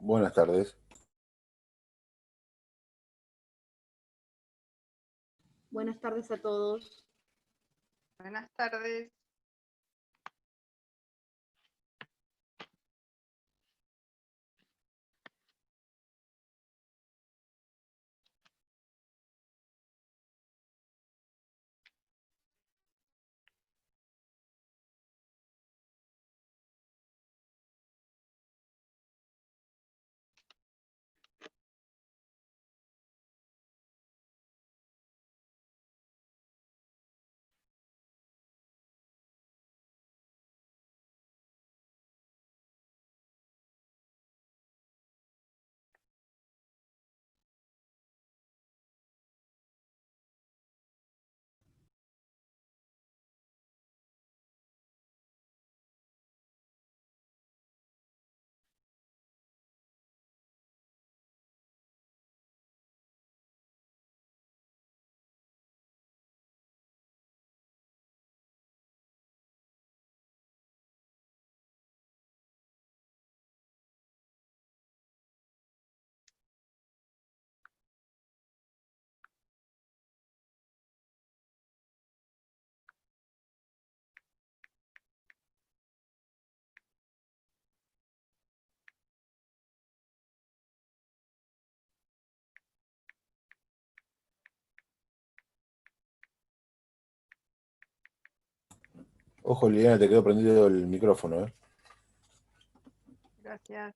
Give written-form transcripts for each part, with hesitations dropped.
Buenas tardes. Buenas tardes a todos. Buenas tardes. Ojo, Liliana, te quedó prendido el micrófono, ¿eh? Gracias.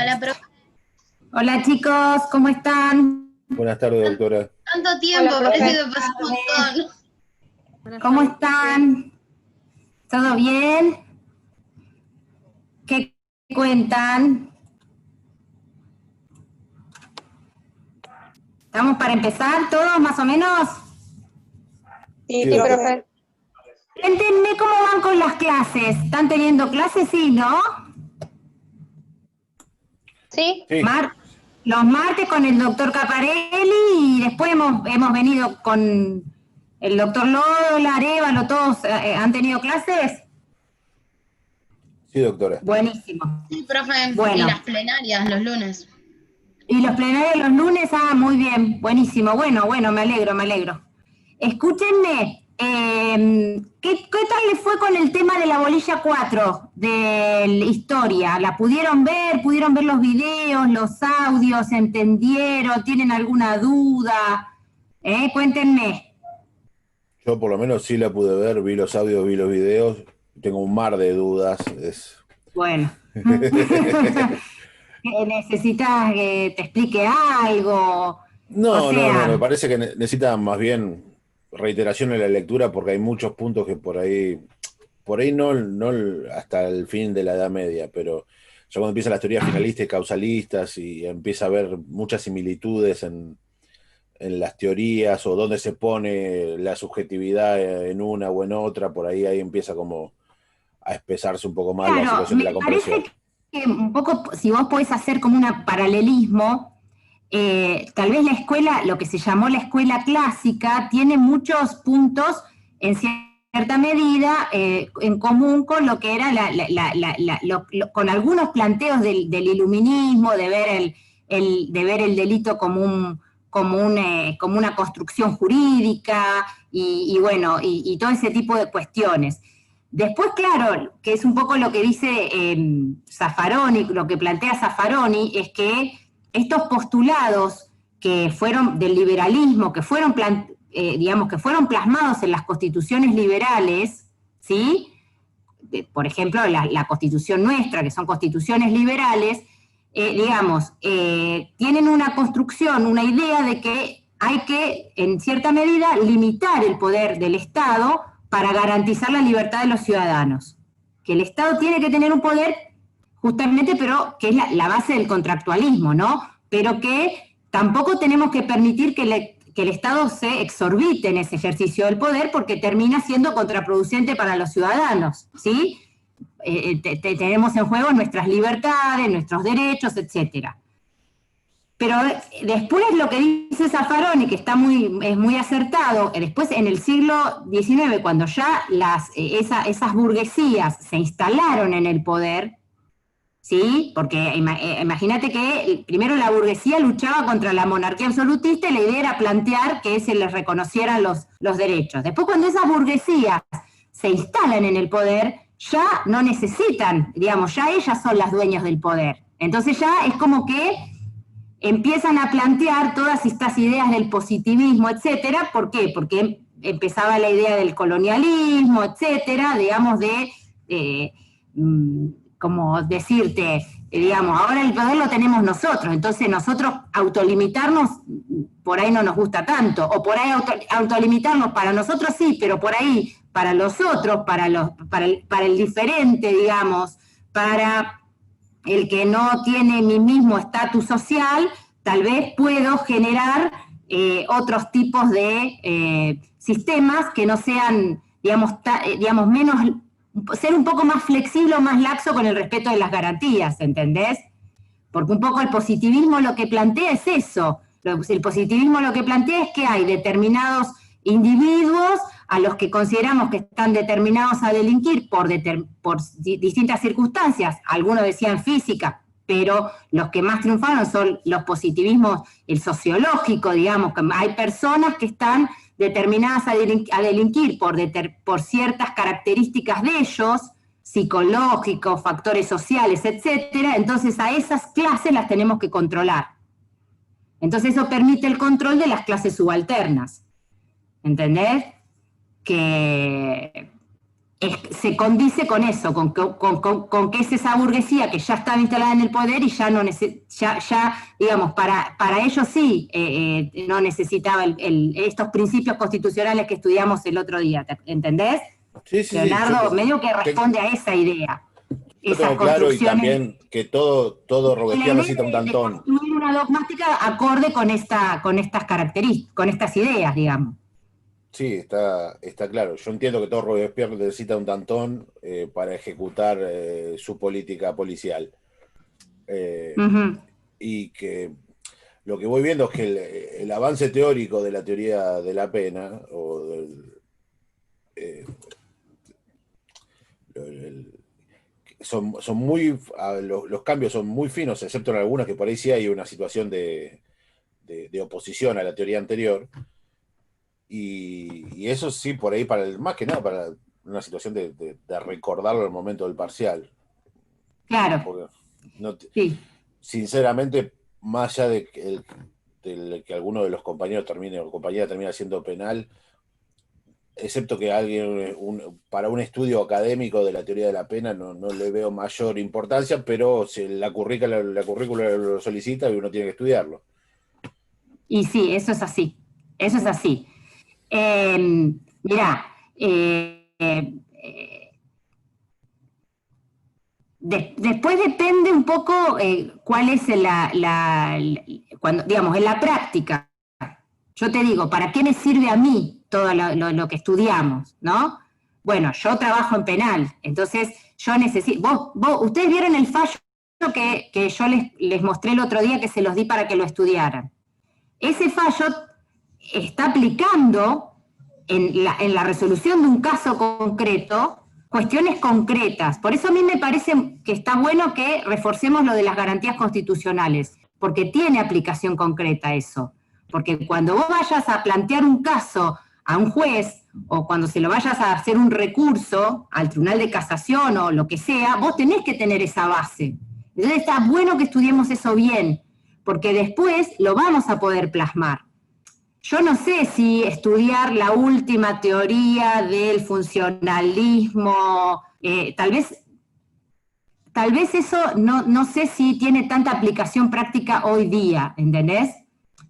Hola, profe. Hola chicos, ¿cómo están? Buenas tardes, doctora. Tanto tiempo, Hola, parece profe. que pasó un montón. Buenas ¿Cómo tardes, están? ¿Todo bien? ¿Qué cuentan? ¿Estamos para empezar todos más o menos? Sí, Sí, profe. Cuéntenme cómo van con las clases. ¿Están teniendo clases? Sí, ¿no? Sí, Sí, Los martes con el doctor Caparelli y después hemos venido con el doctor Lola, Arevalo, todos han tenido clases. sí, doctora. Buenísimo. Sí, profe. Bueno. Y las plenarias los lunes. Y los plenarios los lunes, muy bien, buenísimo. Bueno, me alegro. Escúchenme, ¿qué tal les fue con el tema de la bolilla 4 de la historia? ¿La pudieron ver? ¿Pudieron ver los videos, los audios? ¿Entendieron? ¿Tienen alguna duda? Cuéntenme. Yo por lo menos sí la pude ver, vi los audios, vi los videos. Tengo un mar de dudas. Bueno. ¿Necesitas que te explique algo? No, O sea, me parece que necesita más bien reiteración en la lectura porque hay muchos puntos que por ahí no hasta el fin de la Edad Media, pero ya cuando empiezan las teorías finalistas y causalistas y empieza a haber muchas similitudes en las teorías o dónde se pone la subjetividad en una o en otra, por ahí empieza como a espesarse un poco más la claro, situación de me la comprensión. parece que un poco, si vos podés hacer como un paralelismo, tal vez la escuela, lo que se llamó la escuela clásica, tiene muchos puntos en cierta medida en común con lo que era con algunos planteos del iluminismo, de ver el delito como una construcción jurídica y bueno, y todo ese tipo de cuestiones. Después, claro, que es un poco lo que dice Zaffaroni, lo que plantea Zaffaroni, es que estos postulados que fueron del liberalismo, que fueron plasmados en las constituciones liberales, ¿sí? Por ejemplo, la constitución nuestra, que son constituciones liberales, tienen una construcción, una idea de que hay que, en cierta medida, limitar el poder del Estado para garantizar la libertad de los ciudadanos. Que el Estado tiene que tener un poder, justamente, pero que es la base del contractualismo, ¿no? Pero que tampoco tenemos que permitir que el Estado se exorbite en ese ejercicio del poder porque termina siendo contraproducente para los ciudadanos, ¿sí? Tenemos en juego nuestras libertades, nuestros derechos, etcétera. Pero después lo que dice Zaffaroni, que es muy acertado, después en el siglo XIX, cuando ya esas burguesías se instalaron en el poder, ¿sí? Porque imagínate que primero la burguesía luchaba contra la monarquía absolutista y la idea era plantear que se les reconocieran los derechos. Después, cuando esas burguesías se instalan en el poder, ya no necesitan, ya ellas son las dueñas del poder. Entonces ya es como que empiezan a plantear todas estas ideas del positivismo, etcétera. ¿Por qué? Porque empezaba la idea del colonialismo, etcétera, como decirte, ahora el poder lo tenemos nosotros, entonces nosotros autolimitarnos por ahí no nos gusta tanto, o por ahí autolimitarnos para nosotros sí, pero por ahí para los otros, para el diferente, para el que no tiene mi mismo estatus social, tal vez puedo generar otros tipos de sistemas que no sean, menos, ser un poco más flexible o más laxo con el respeto de las garantías, ¿entendés? Porque un poco el positivismo lo que plantea es eso. El positivismo lo que plantea es que hay determinados individuos a los que consideramos que están determinados a delinquir por distintas circunstancias, algunos decían física, pero los que más triunfaron son los positivismos, el sociológico, que hay personas que están determinadas a delinquir por ciertas características de ellos, psicológicos, factores sociales, etcétera. Entonces a esas clases las tenemos que controlar. Entonces eso permite el control de las clases subalternas. ¿Entendés? Que se condice con eso, con que es esa burguesía que ya estaba instalada en el poder y ya no digamos, para ellos sí no necesitaba estos principios constitucionales que estudiamos el otro día, ¿entendés? Sí, sí, Leonardo sí, medio que responde a esa idea. Yo tengo claro, y también que todo Robespierre cita un Danton. Construir una dogmática acorde con estas características, con estas ideas, digamos. Sí, está claro. Yo entiendo que todo Robespierre necesita un Danton para ejecutar su política policial. Y que lo que voy viendo es que el avance teórico de la teoría de la pena, o son muy, los cambios son muy finos, excepto en algunas que por ahí sí hay una situación de oposición a la teoría anterior. Y eso sí, por ahí, más que nada para una situación de recordarlo al momento del parcial. Claro. Porque sí. Sinceramente, más allá de que alguno de los compañeros termine o compañera termine siendo penal, excepto que alguien, para un estudio académico de la teoría de la pena, no le veo mayor importancia, pero si la currícula lo solicita y uno tiene que estudiarlo. Y sí, eso es así. Eso es así. Mirá, después depende un poco cuál es cuando, digamos, en la práctica. Yo te digo, ¿para qué me sirve a mí todo lo que estudiamos, no? Bueno, yo trabajo en penal, entonces yo necesito... Ustedes vieron el fallo que yo les mostré el otro día, que se los di para que lo estudiaran. Ese fallo está aplicando en la resolución de un caso concreto cuestiones concretas. Por eso a mí me parece que está bueno que reforcemos lo de las garantías constitucionales, porque tiene aplicación concreta eso. Porque cuando vos vayas a plantear un caso a un juez, o cuando se lo vayas a hacer un recurso al Tribunal de Casación o lo que sea, vos tenés que tener esa base. Entonces está bueno que estudiemos eso bien, porque después lo vamos a poder plasmar. Yo no sé si estudiar la última teoría del funcionalismo, tal vez eso no sé si tiene tanta aplicación práctica hoy día, ¿entendés?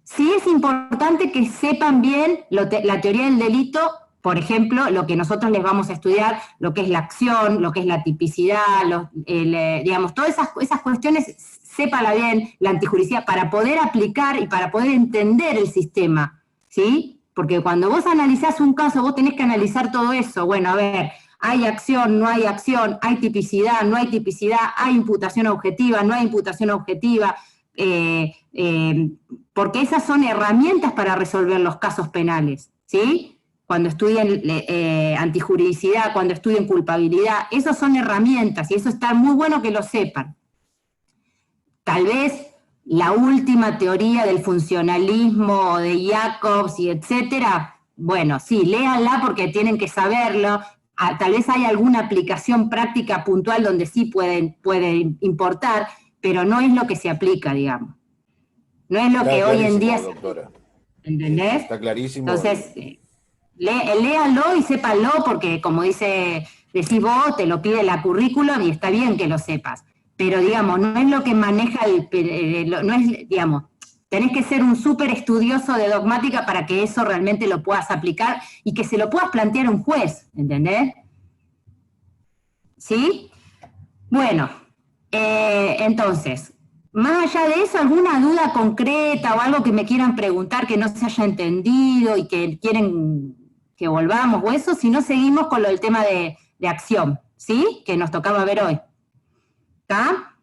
Sí es importante que sepan bien la teoría del delito, por ejemplo, lo que nosotros les vamos a estudiar, lo que es la acción, lo que es la tipicidad, digamos, todas esas cuestiones, sépala bien, la antijuricidad, para poder aplicar y para poder entender el sistema, ¿sí? Porque cuando vos analizás un caso, vos tenés que analizar todo eso. Bueno, a ver, hay acción, no hay acción, hay tipicidad, no hay tipicidad, hay imputación objetiva, no hay imputación objetiva, porque esas son herramientas para resolver los casos penales, ¿sí? Cuando estudian antijuridicidad, cuando estudian culpabilidad, esas son herramientas y eso está muy bueno que lo sepan. Tal vez la última teoría del funcionalismo de Jacobs y etcétera, bueno, sí, léanla porque tienen que saberlo. Tal vez hay alguna aplicación práctica puntual donde sí puede importar, pero no es lo que se aplica, digamos. No es lo que hoy en día... Doctora. ¿Entendés? Está clarísimo. Entonces, léanlo y sépanlo porque, como decís vos, te lo pide la currículum y está bien que lo sepas. Pero, digamos, no es lo que maneja no es, digamos, tenés que ser un súper estudioso de dogmática para que eso realmente lo puedas aplicar y que se lo puedas plantear a un juez, ¿entendés? ¿Sí? Bueno, entonces, más allá de eso, ¿alguna duda concreta o algo que me quieran preguntar que no se haya entendido y que quieren que volvamos o eso? Si no, seguimos con lo del tema de acción, ¿sí? Que nos tocaba ver hoy. ¿Está?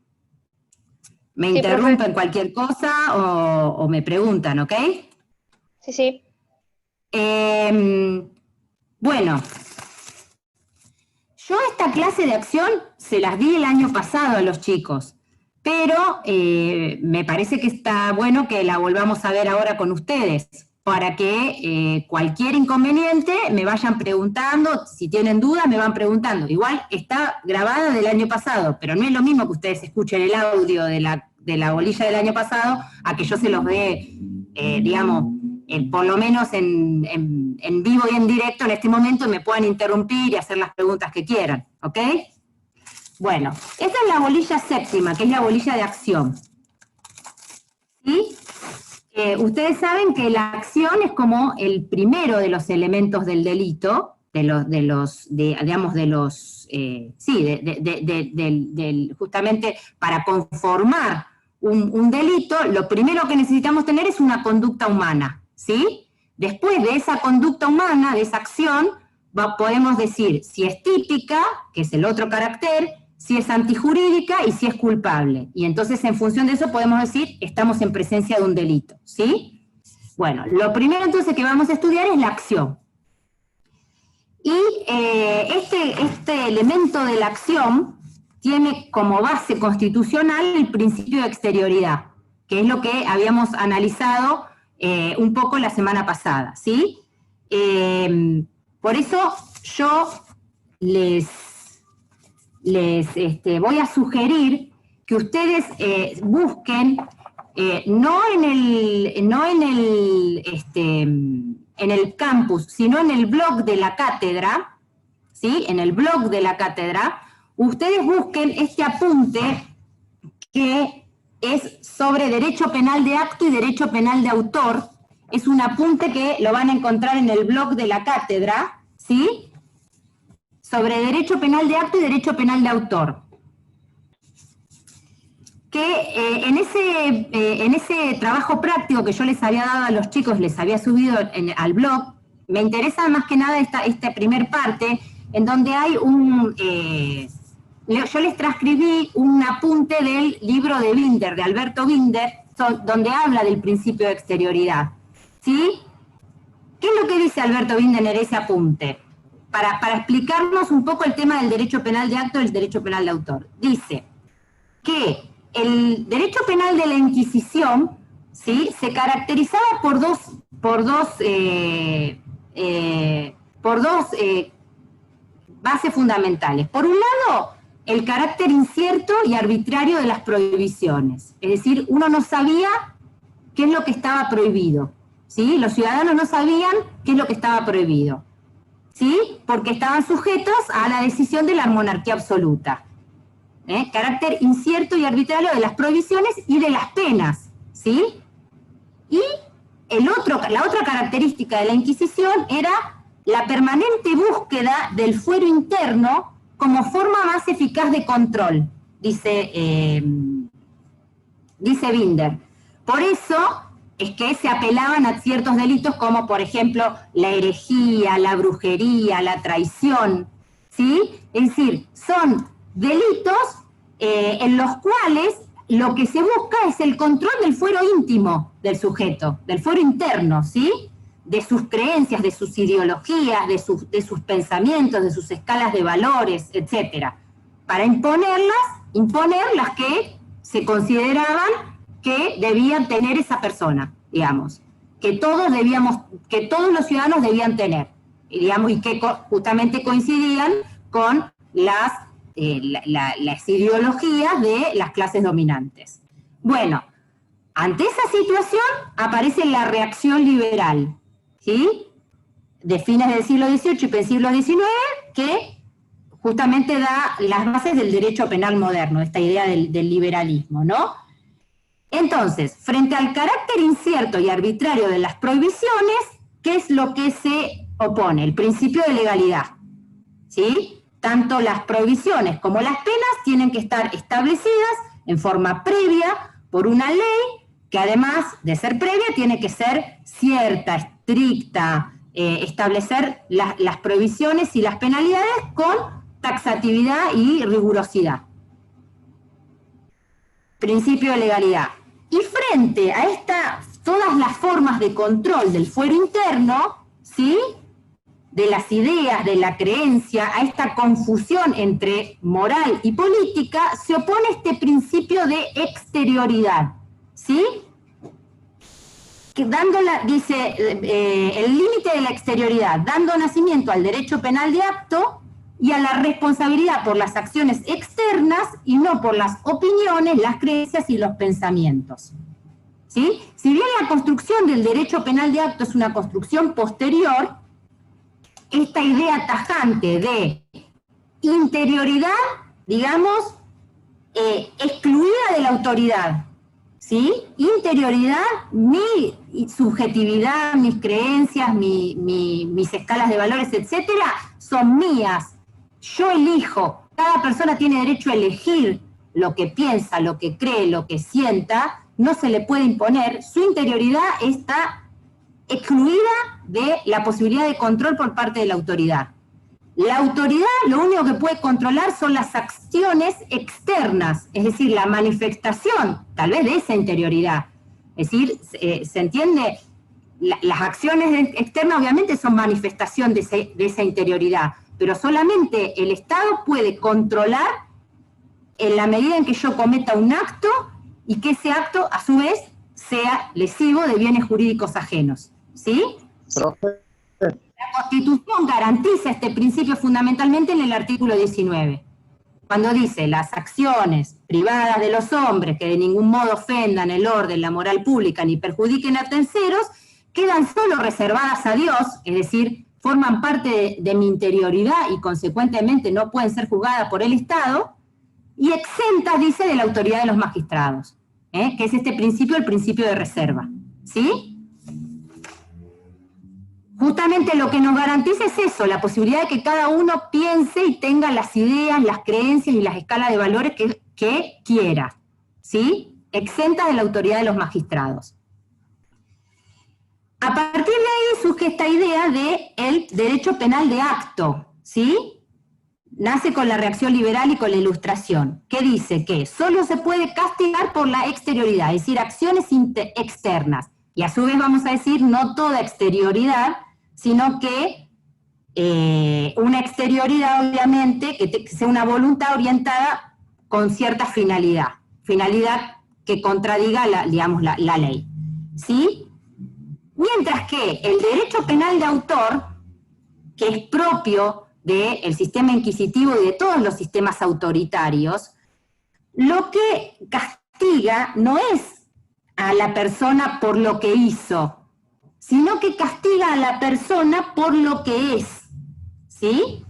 Me interrumpen cualquier cosa o me preguntan, ¿ok? Sí, sí. Bueno, yo esta clase de acción se las di el año pasado a los chicos, pero me parece que está bueno que la volvamos a ver ahora con ustedes, para que cualquier inconveniente me vayan preguntando, si tienen dudas me van preguntando. Igual está grabada del año pasado, pero no es lo mismo que ustedes escuchen el audio de la bolilla del año pasado a que yo se los dé, digamos, por lo menos en vivo y en directo en este momento, me puedan interrumpir y hacer las preguntas que quieran, ¿ok? Bueno, esta es la bolilla séptima, que es la bolilla de acción. ¿Sí? Ustedes saben que la acción es como el primero de los elementos del delito, justamente para conformar un delito, lo primero que necesitamos tener es una conducta humana, ¿sí? Después de esa conducta humana, de esa acción, podemos decir si es típica, que es el otro carácter, si es antijurídica y si es culpable. Y entonces, en función de eso, podemos decir estamos en presencia de un delito, ¿sí? Bueno, lo primero entonces que vamos a estudiar es la acción. Y este elemento de la acción tiene como base constitucional el principio de exterioridad, que es lo que habíamos analizado un poco la semana pasada, ¿sí? Por eso yo les voy a sugerir que ustedes busquen, no en el campus, sino en el blog de la cátedra, ¿sí? En el blog de la cátedra, ustedes busquen este apunte que es sobre derecho penal de acto y derecho penal de autor. Es un apunte que lo van a encontrar en el blog de la cátedra, ¿sí? Sobre derecho penal de acto y derecho penal de autor. Que en ese trabajo práctico que yo les había dado a los chicos, les había subido al blog, me interesa más que nada esta primer parte, en donde hay yo les transcribí un apunte del libro de Binder, de Alberto Binder, donde habla del principio de exterioridad, ¿sí? ¿Qué es lo que dice Alberto Binder en ese apunte? Para explicarnos un poco el tema del derecho penal de acto y el derecho penal de autor. Dice que el derecho penal de la Inquisición, ¿sí?, se caracterizaba por dos bases fundamentales. Por un lado, el carácter incierto y arbitrario de las prohibiciones. Es decir, uno no sabía qué es lo que estaba prohibido, ¿sí? Los ciudadanos no sabían qué es lo que estaba prohibido, ¿sí? Porque estaban sujetos a la decisión de la monarquía absoluta. Carácter incierto y arbitrario de las prohibiciones y de las penas, ¿sí? Y la otra característica de la Inquisición era la permanente búsqueda del fuero interno como forma más eficaz de control, dice Binder. Por eso es que se apelaban a ciertos delitos como, por ejemplo, la herejía, la brujería, la traición, ¿sí? Es decir, son delitos en los cuales lo que se busca es el control del fuero íntimo del sujeto, del fuero interno, ¿sí? De sus creencias, de sus ideologías, de sus pensamientos, de sus escalas de valores, etcétera, para imponer las que se consideraban que debían tener esa persona, digamos, que todos los ciudadanos debían tener, digamos, y que justamente coincidían con las ideologías de las clases dominantes. Bueno, ante esa situación aparece la reacción liberal, ¿sí?, de fines del siglo XVIII y principios del XIX, que justamente da las bases del derecho penal moderno, esta idea del liberalismo, ¿no? Entonces, frente al carácter incierto y arbitrario de las prohibiciones, ¿qué es lo que se opone? El principio de legalidad, ¿sí? Tanto las prohibiciones como las penas tienen que estar establecidas en forma previa por una ley que, además de ser previa, tiene que ser cierta, estricta, establecer las prohibiciones y las penalidades con taxatividad y rigurosidad. Principio de legalidad. Y frente a todas las formas de control del fuero interno, ¿sí?, de las ideas, de la creencia, a esta confusión entre moral y política, se opone este principio de exterioridad, ¿sí? Dice, el límite de la exterioridad, dando nacimiento al derecho penal de acto y a la responsabilidad por las acciones externas y no por las opiniones, las creencias y los pensamientos. ¿sí? Si bien la construcción del derecho penal de acto es una construcción posterior, esta idea tajante de interioridad, digamos, excluida de la autoridad, ¿sí? Interioridad, mi subjetividad, mis creencias, mis escalas de valores, etcétera, son mías. Yo elijo, cada persona tiene derecho a elegir lo que piensa, lo que cree, lo que sienta, no se le puede imponer, su interioridad está excluida de la posibilidad de control por parte de la autoridad. La autoridad lo único que puede controlar son las acciones externas, es decir, la manifestación, tal vez de esa interioridad. Es decir, ¿se entiende? Las acciones externas obviamente son manifestación de esa interioridad, pero solamente el Estado puede controlar en la medida en que yo cometa un acto y que ese acto, a su vez, sea lesivo de bienes jurídicos ajenos. ¿Sí? Profe, La Constitución garantiza este principio fundamentalmente en el artículo 19, cuando dice las acciones privadas de los hombres que de ningún modo ofendan el orden, la moral pública ni perjudiquen a terceros, quedan solo reservadas a Dios, es decir, forman parte de mi interioridad y consecuentemente no pueden ser juzgadas por el Estado, y exentas, dice, de la autoridad de los magistrados, que es este principio, el principio de reserva. ¿Sí? Justamente lo que nos garantiza es eso, la posibilidad de que cada uno piense y tenga las ideas, las creencias y las escalas de valores que quiera, ¿sí? Exenta de la autoridad de los magistrados. A partir de ahí surge esta idea del derecho penal de acto, ¿sí? Nace con la reacción liberal y con la Ilustración, que dice que solo se puede castigar por la exterioridad, es decir, acciones externas, y a su vez vamos a decir no toda exterioridad, sino que una exterioridad, obviamente, que sea una voluntad orientada con cierta finalidad que contradiga la ley, ¿sí? Mientras que el derecho penal de autor, que es propio del sistema inquisitivo y de todos los sistemas autoritarios, lo que castiga no es a la persona por lo que hizo, sino que castiga a la persona por lo que es, ¿sí?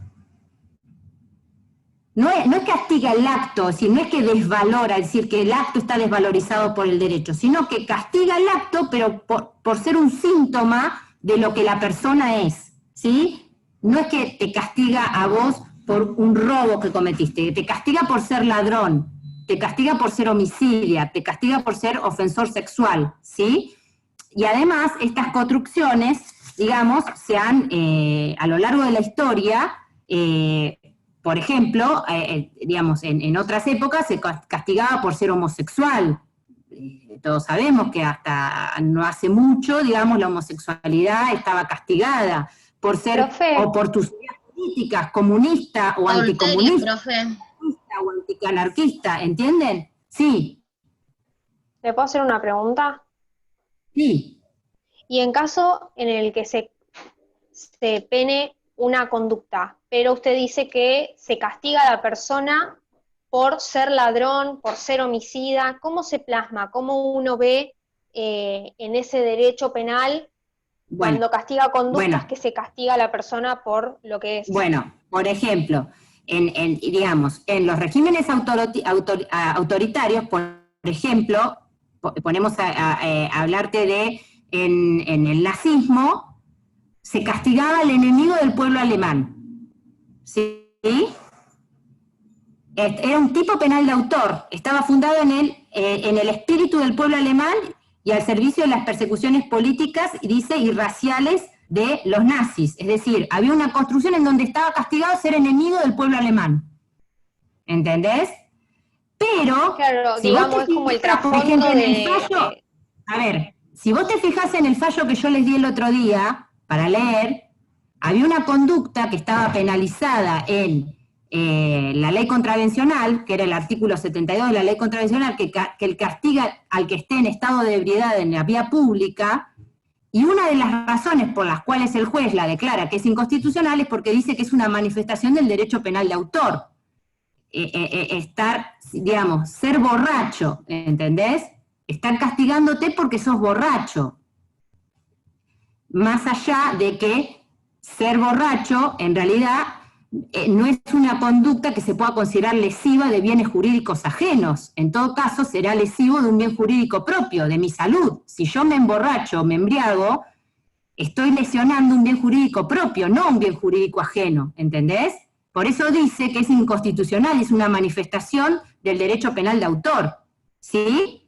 No es que castiga el acto, es decir, no es que desvalora, es decir, que el acto está desvalorizado por el derecho, sino que castiga el acto, pero por ser un síntoma de lo que la persona es, ¿sí? No es que te castiga a vos por un robo que cometiste, te castiga por ser ladrón, te castiga por ser homicidia, te castiga por ser ofensor sexual, ¿sí? Y además, estas construcciones, digamos, se han, a lo largo de la historia, por ejemplo, digamos, en otras épocas se castigaba por ser homosexual. Todos sabemos que hasta no hace mucho, digamos, la homosexualidad estaba castigada por ser, Profe. o por tus ideas políticas, comunista o Adulterio, anticomunista, profe. o anticanarquista, ¿entienden? Sí, ¿Le puedo hacer una pregunta? sí. Y en caso en el que se pene una conducta, pero usted dice que se castiga a la persona por ser ladrón, por ser homicida, ¿cómo se plasma? ¿Cómo uno ve en ese derecho penal cuando castiga conductas que se castiga a la persona por lo que es? Bueno, por ejemplo, digamos, en los regímenes autoritarios, por ejemplo, ponemos a hablarte de, en el nazismo, se castigaba al enemigo del pueblo alemán, ¿sí? Era un tipo penal de autor, estaba fundado en el espíritu del pueblo alemán y al servicio de las persecuciones políticas, dice, y raciales de los nazis. Es decir, había una construcción en donde estaba castigado ser enemigo del pueblo alemán. ¿Entendés? Pero, claro, si digamos, vos te es como el fijas, por trasfondo ejemplo, en el de... fallo, a ver, si vos te fijas en el fallo que yo les di el otro día, para leer, había una conducta que estaba penalizada en la ley contravencional, que era el artículo 72 de la ley contravencional, que castiga al que esté en estado de ebriedad en la vía pública, y una de las razones por las cuales el juez la declara que es inconstitucional es porque dice que es una manifestación del derecho penal de autor. Estar, digamos, ser borracho, ¿entendés? están castigándote porque sos borracho. Más allá de que ser borracho, en realidad, no es una conducta que se pueda considerar lesiva de bienes jurídicos ajenos. En todo caso, será lesivo de un bien jurídico propio, de mi salud. Si yo me emborracho, me embriago, estoy lesionando un bien jurídico propio, no un bien jurídico ajeno, ¿entendés? Por eso dice que es inconstitucional, es una manifestación del derecho penal de autor, ¿sí?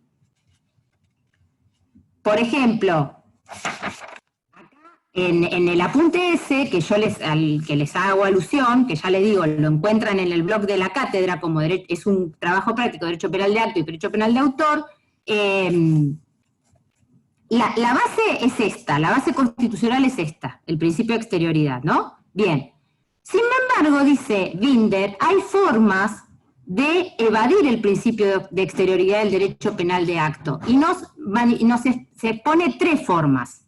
Por ejemplo, en el apunte ese, que yo al que les hago alusión, que ya les digo, lo encuentran en el blog de la cátedra, como es un trabajo práctico, derecho penal de acto y derecho penal de autor, la base es esta, la base constitucional es esta, el principio de exterioridad, ¿no? Bien. Sin embargo, dice Binder, hay formas de evadir el principio de exterioridad del derecho penal de acto, y se pone 3 formas.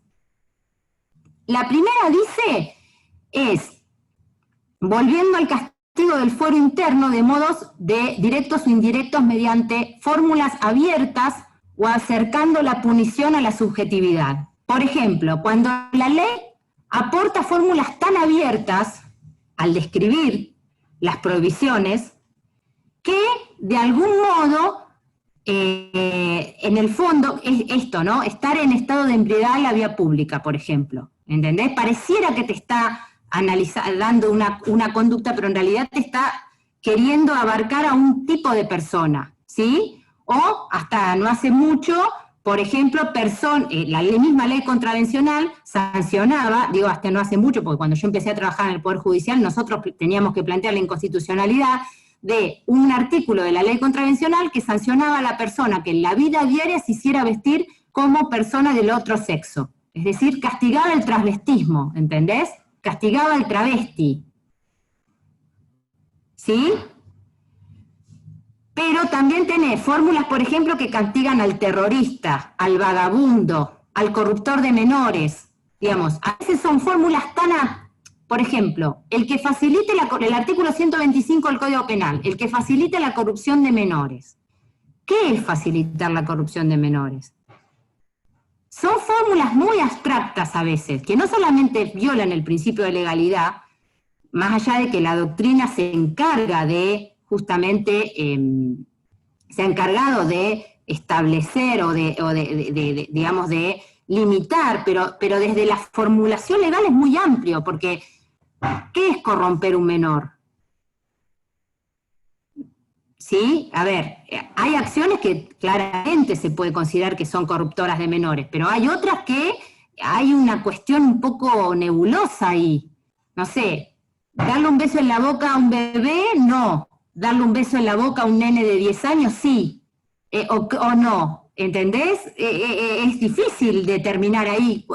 La primera, dice, es volviendo al castigo del fuero interno de modos directos o indirectos mediante fórmulas abiertas o acercando la punición a la subjetividad. Por ejemplo, cuando la ley aporta fórmulas tan abiertas al describir las prohibiciones que de algún modo, en el fondo, es esto, ¿no? Estar en estado de ebriedad en la vía pública, por ejemplo. ¿Entendés? Pareciera que te está dando una conducta, pero en realidad te está queriendo abarcar a un tipo de persona, ¿sí? O hasta no hace mucho, por ejemplo, la misma ley contravencional sancionaba, digo hasta no hace mucho, porque cuando yo empecé a trabajar en el Poder Judicial, nosotros teníamos que plantear la inconstitucionalidad de un artículo de la ley contravencional que sancionaba a la persona que en la vida diaria se hiciera vestir como persona del otro sexo. Es decir, castigaba el transvestismo, ¿entendés? Castigaba el travesti. ¿Sí? Pero también tenés fórmulas, por ejemplo, que castigan al terrorista, al vagabundo, al corruptor de menores. Digamos, a veces son fórmulas por ejemplo, el que facilite el artículo 125 del Código Penal, el que facilite la corrupción de menores. ¿Qué es facilitar la corrupción de menores? Son fórmulas muy abstractas a veces, que no solamente violan el principio de legalidad, más allá de que la doctrina se encarga de, justamente, se ha encargado de establecer digamos, de limitar, pero desde la formulación legal es muy amplio, porque ¿qué es corromper un menor? ¿Sí? A ver, hay acciones que claramente se puede considerar que son corruptoras de menores, pero hay otras que hay una cuestión un poco nebulosa ahí. No sé, darle un beso en la boca a un bebé, no. Darle un beso en la boca a un nene de 10 años, sí. O no, ¿entendés? Es difícil determinar ahí.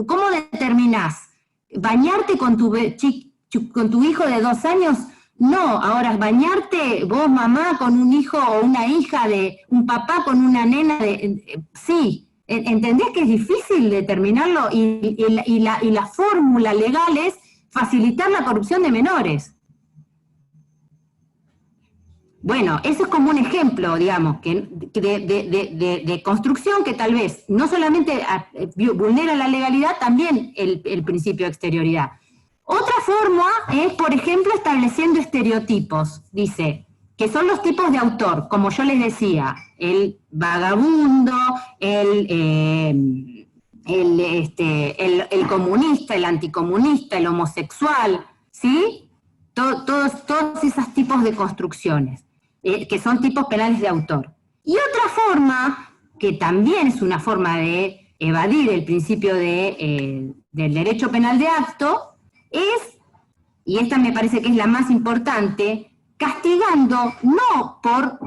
¿Cómo determinás? ¿Bañarte con tu hijo de 2 años? No, ahora bañarte, vos mamá con un hijo o una hija un papá con una nena sí, ¿entendés que es difícil determinarlo? Y la fórmula legal es facilitar la corrupción de menores. Bueno, eso es como un ejemplo, digamos, de construcción que tal vez no solamente vulnera la legalidad, también el principio de exterioridad. Otra forma es, por ejemplo, estableciendo estereotipos, dice, que son los tipos de autor, como yo les decía, el vagabundo, el comunista, el anticomunista, el homosexual, ¿sí? Todos esos tipos de construcciones, que son tipos penales de autor. Y otra forma, que también es una forma de evadir el principio del derecho penal de acto, es, y esta me parece que es la más importante, castigando no por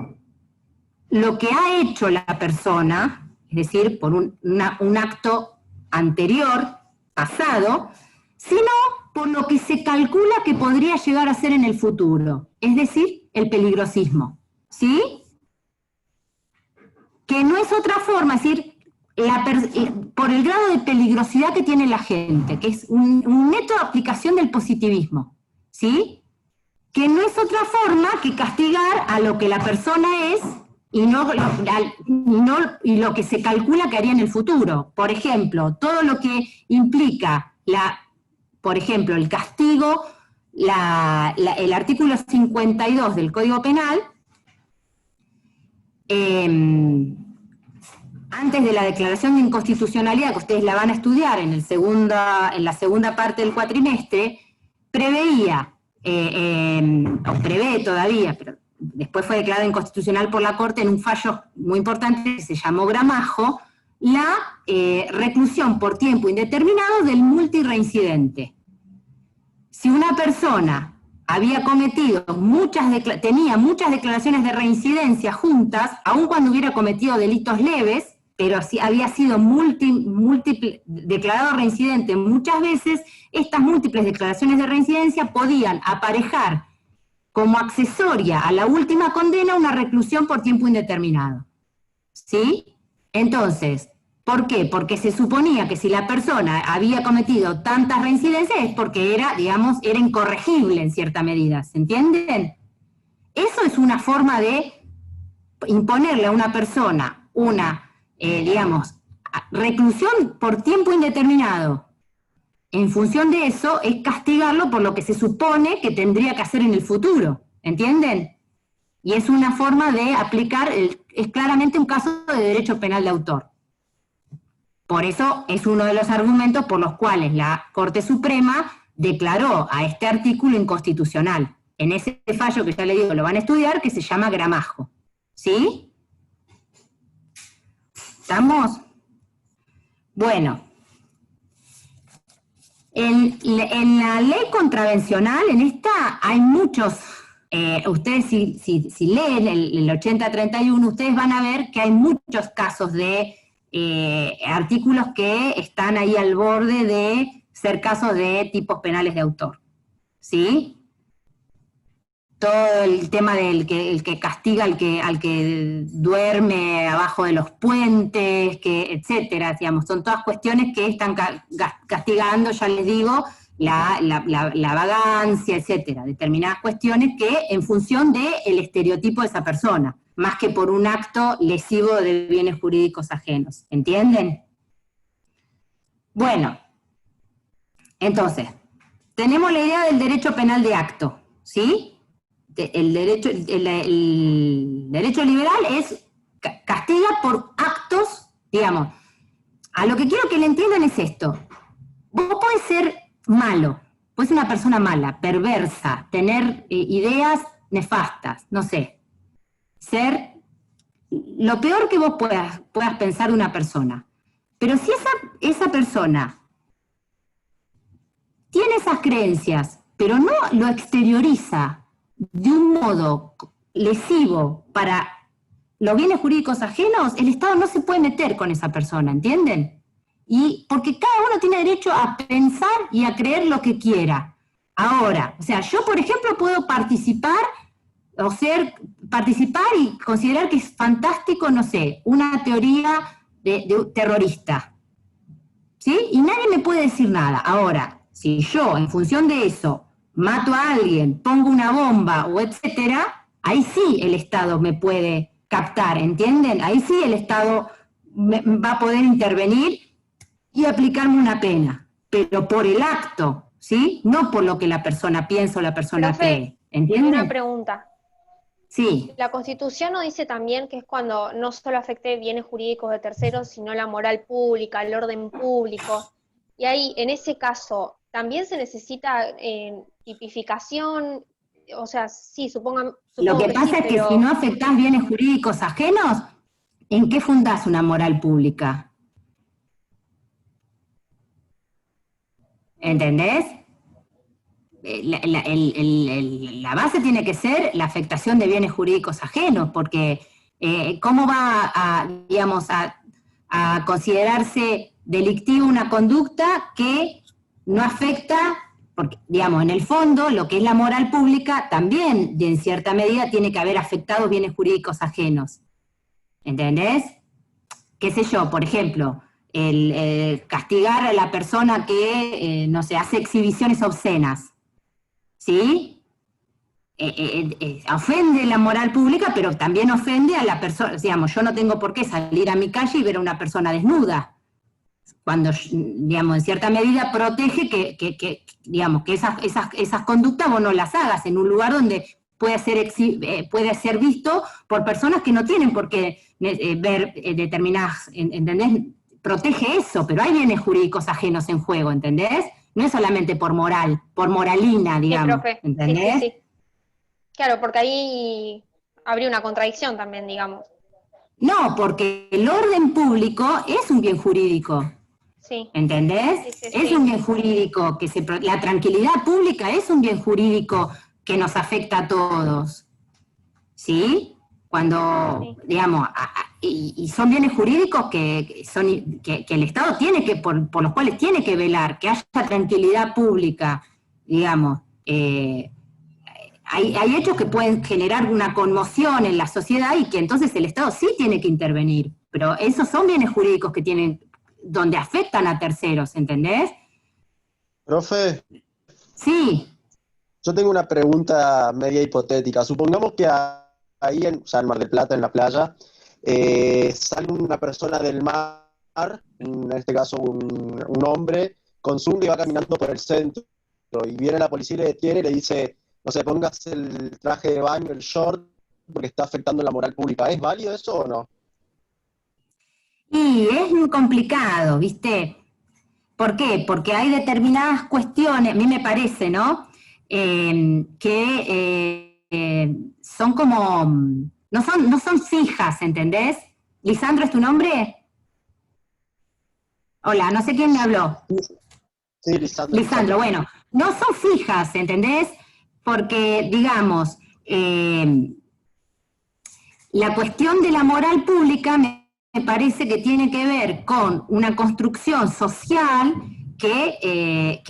lo que ha hecho la persona, es decir, por un acto anterior, pasado, sino por lo que se calcula que podría llegar a ser en el futuro, es decir, el peligrosismo, ¿sí? Que no es otra forma, es decir, por el grado de peligrosidad que tiene la gente, que es un método de aplicación del positivismo, ¿sí? Que no es otra forma que castigar a lo que la persona es y lo que se calcula que haría en el futuro. Por ejemplo, todo lo que implica, por ejemplo, el castigo, el artículo 52 del Código Penal, antes de la declaración de inconstitucionalidad, que ustedes la van a estudiar en la segunda parte del cuatrimestre, preveía, o prevé todavía, pero después fue declarado inconstitucional por la Corte en un fallo muy importante que se llamó Gramajo, la reclusión por tiempo indeterminado del multireincidente. Si una persona había cometido tenía muchas declaraciones de reincidencia juntas, aun cuando hubiera cometido delitos leves, pero si había sido declarado reincidente muchas veces, estas múltiples declaraciones de reincidencia podían aparejar como accesoria a la última condena una reclusión por tiempo indeterminado. ¿Sí? Entonces, ¿por qué? Porque se suponía que si la persona había cometido tantas reincidencias es porque era incorregible en cierta medida, ¿se entienden? Eso es una forma de imponerle a una persona una, reclusión por tiempo indeterminado. En función de eso, es castigarlo por lo que se supone que tendría que hacer en el futuro, ¿entienden? Y es una forma de aplicar, es claramente un caso de derecho penal de autor. Por eso es uno de los argumentos por los cuales la Corte Suprema declaró a este artículo inconstitucional. En ese fallo que ya le digo, lo van a estudiar, que se llama Gramajo. ¿Sí? ¿Estamos? Bueno. En la ley contravencional, en esta hay muchos, ustedes si leen el 8031, ustedes van a ver que hay muchos casos de artículos que están ahí al borde de ser casos de tipos penales de autor, ¿sí? Todo el tema del el que castiga al que duerme abajo de los puentes, etcétera, digamos, son todas cuestiones que están castigando, ya les digo, la vagancia, etcétera, determinadas cuestiones que en función del estereotipo de esa persona, más que por un acto lesivo de bienes jurídicos ajenos, ¿entienden? Bueno, entonces, tenemos la idea del derecho penal de acto, ¿sí? El derecho liberal castiga por actos, digamos. A lo que quiero que le entiendan es esto. Vos podés ser malo, podés ser una persona mala, perversa, tener ideas nefastas, no sé. Ser lo peor que vos puedas pensar de una persona. Pero si esa persona tiene esas creencias, pero no lo exterioriza de un modo lesivo para los bienes jurídicos ajenos, el Estado no se puede meter con esa persona, ¿entienden? Y porque cada uno tiene derecho a pensar y a creer lo que quiera. Ahora, o sea, yo por ejemplo puedo participar y considerar que es fantástico, no sé, una teoría de terrorista, ¿sí? Y nadie me puede decir nada. Ahora, si yo, en función de eso, mato a alguien, pongo una bomba o etcétera, ahí sí el Estado me puede captar, ¿entienden? Ahí sí el Estado va a poder intervenir y aplicarme una pena, pero por el acto, ¿sí? No por lo que la persona piensa o la persona cree, ¿entienden? Una pregunta. Sí. La Constitución nos dice también que es cuando no solo afecte bienes jurídicos de terceros, sino la moral pública, el orden público. Y ahí, en ese caso, ¿también se necesita tipificación? O sea, sí, supongo Lo que pasa sí, es que si no afectás bienes jurídicos ajenos, ¿en qué fundás una moral pública? ¿Entendés? La base tiene que ser la afectación de bienes jurídicos ajenos, porque ¿cómo va a considerarse delictiva una conducta que no afecta? Porque, digamos, en el fondo, lo que es la moral pública también, en cierta medida, tiene que haber afectado bienes jurídicos ajenos. ¿Entendés? Qué sé yo, por ejemplo, el castigar a la persona que, no sé, hace exhibiciones obscenas. ¿Sí? ofende la moral pública, pero también ofende a la persona. Digamos, yo no tengo por qué salir a mi calle y ver a una persona desnuda, cuando, digamos, en cierta medida protege digamos, que esas conductas vos no las hagas en un lugar donde puede ser visto por personas que no tienen por qué ver determinadas, ¿entendés? Protege eso, pero hay bienes jurídicos ajenos en juego, ¿entendés? No es solamente por moral, por moralina, digamos, Sí, profe. ¿entendés? Sí. Claro, porque ahí habría una contradicción también, digamos. No, porque el orden público es un bien jurídico. Sí. ¿Entendés? Sí. Es un bien jurídico, la tranquilidad pública es un bien jurídico que nos afecta a todos. ¿Sí? Cuando, digamos, y son bienes jurídicos que el Estado tiene que, por los cuales tiene que velar, que haya tranquilidad pública, digamos. Hay hechos que pueden generar una conmoción en la sociedad y que entonces el Estado sí tiene que intervenir, pero esos son bienes jurídicos que tienen, donde afectan a terceros, ¿entendés? Profe, Sí, yo tengo una pregunta media hipotética. Supongamos que ahí o sea, en Mar del Plata, en la playa, sale una persona del mar, en este caso un hombre, con zunga y va caminando por el centro, y viene la policía y le detiene y le dice, no sé, pongas el traje de baño, el short, porque está afectando la moral pública. ¿Es válido eso o no? y es muy complicado, ¿viste? ¿Por qué? Porque hay determinadas cuestiones, a mí me parece, ¿no? Son como, no son fijas, ¿entendés? ¿Lisandro es tu nombre? Hola, no sé quién me habló. Sí, Lisandro. Lisandro, bueno, no son fijas, ¿entendés? Porque, digamos, la cuestión de la moral pública me parece que tiene que ver con una construcción social que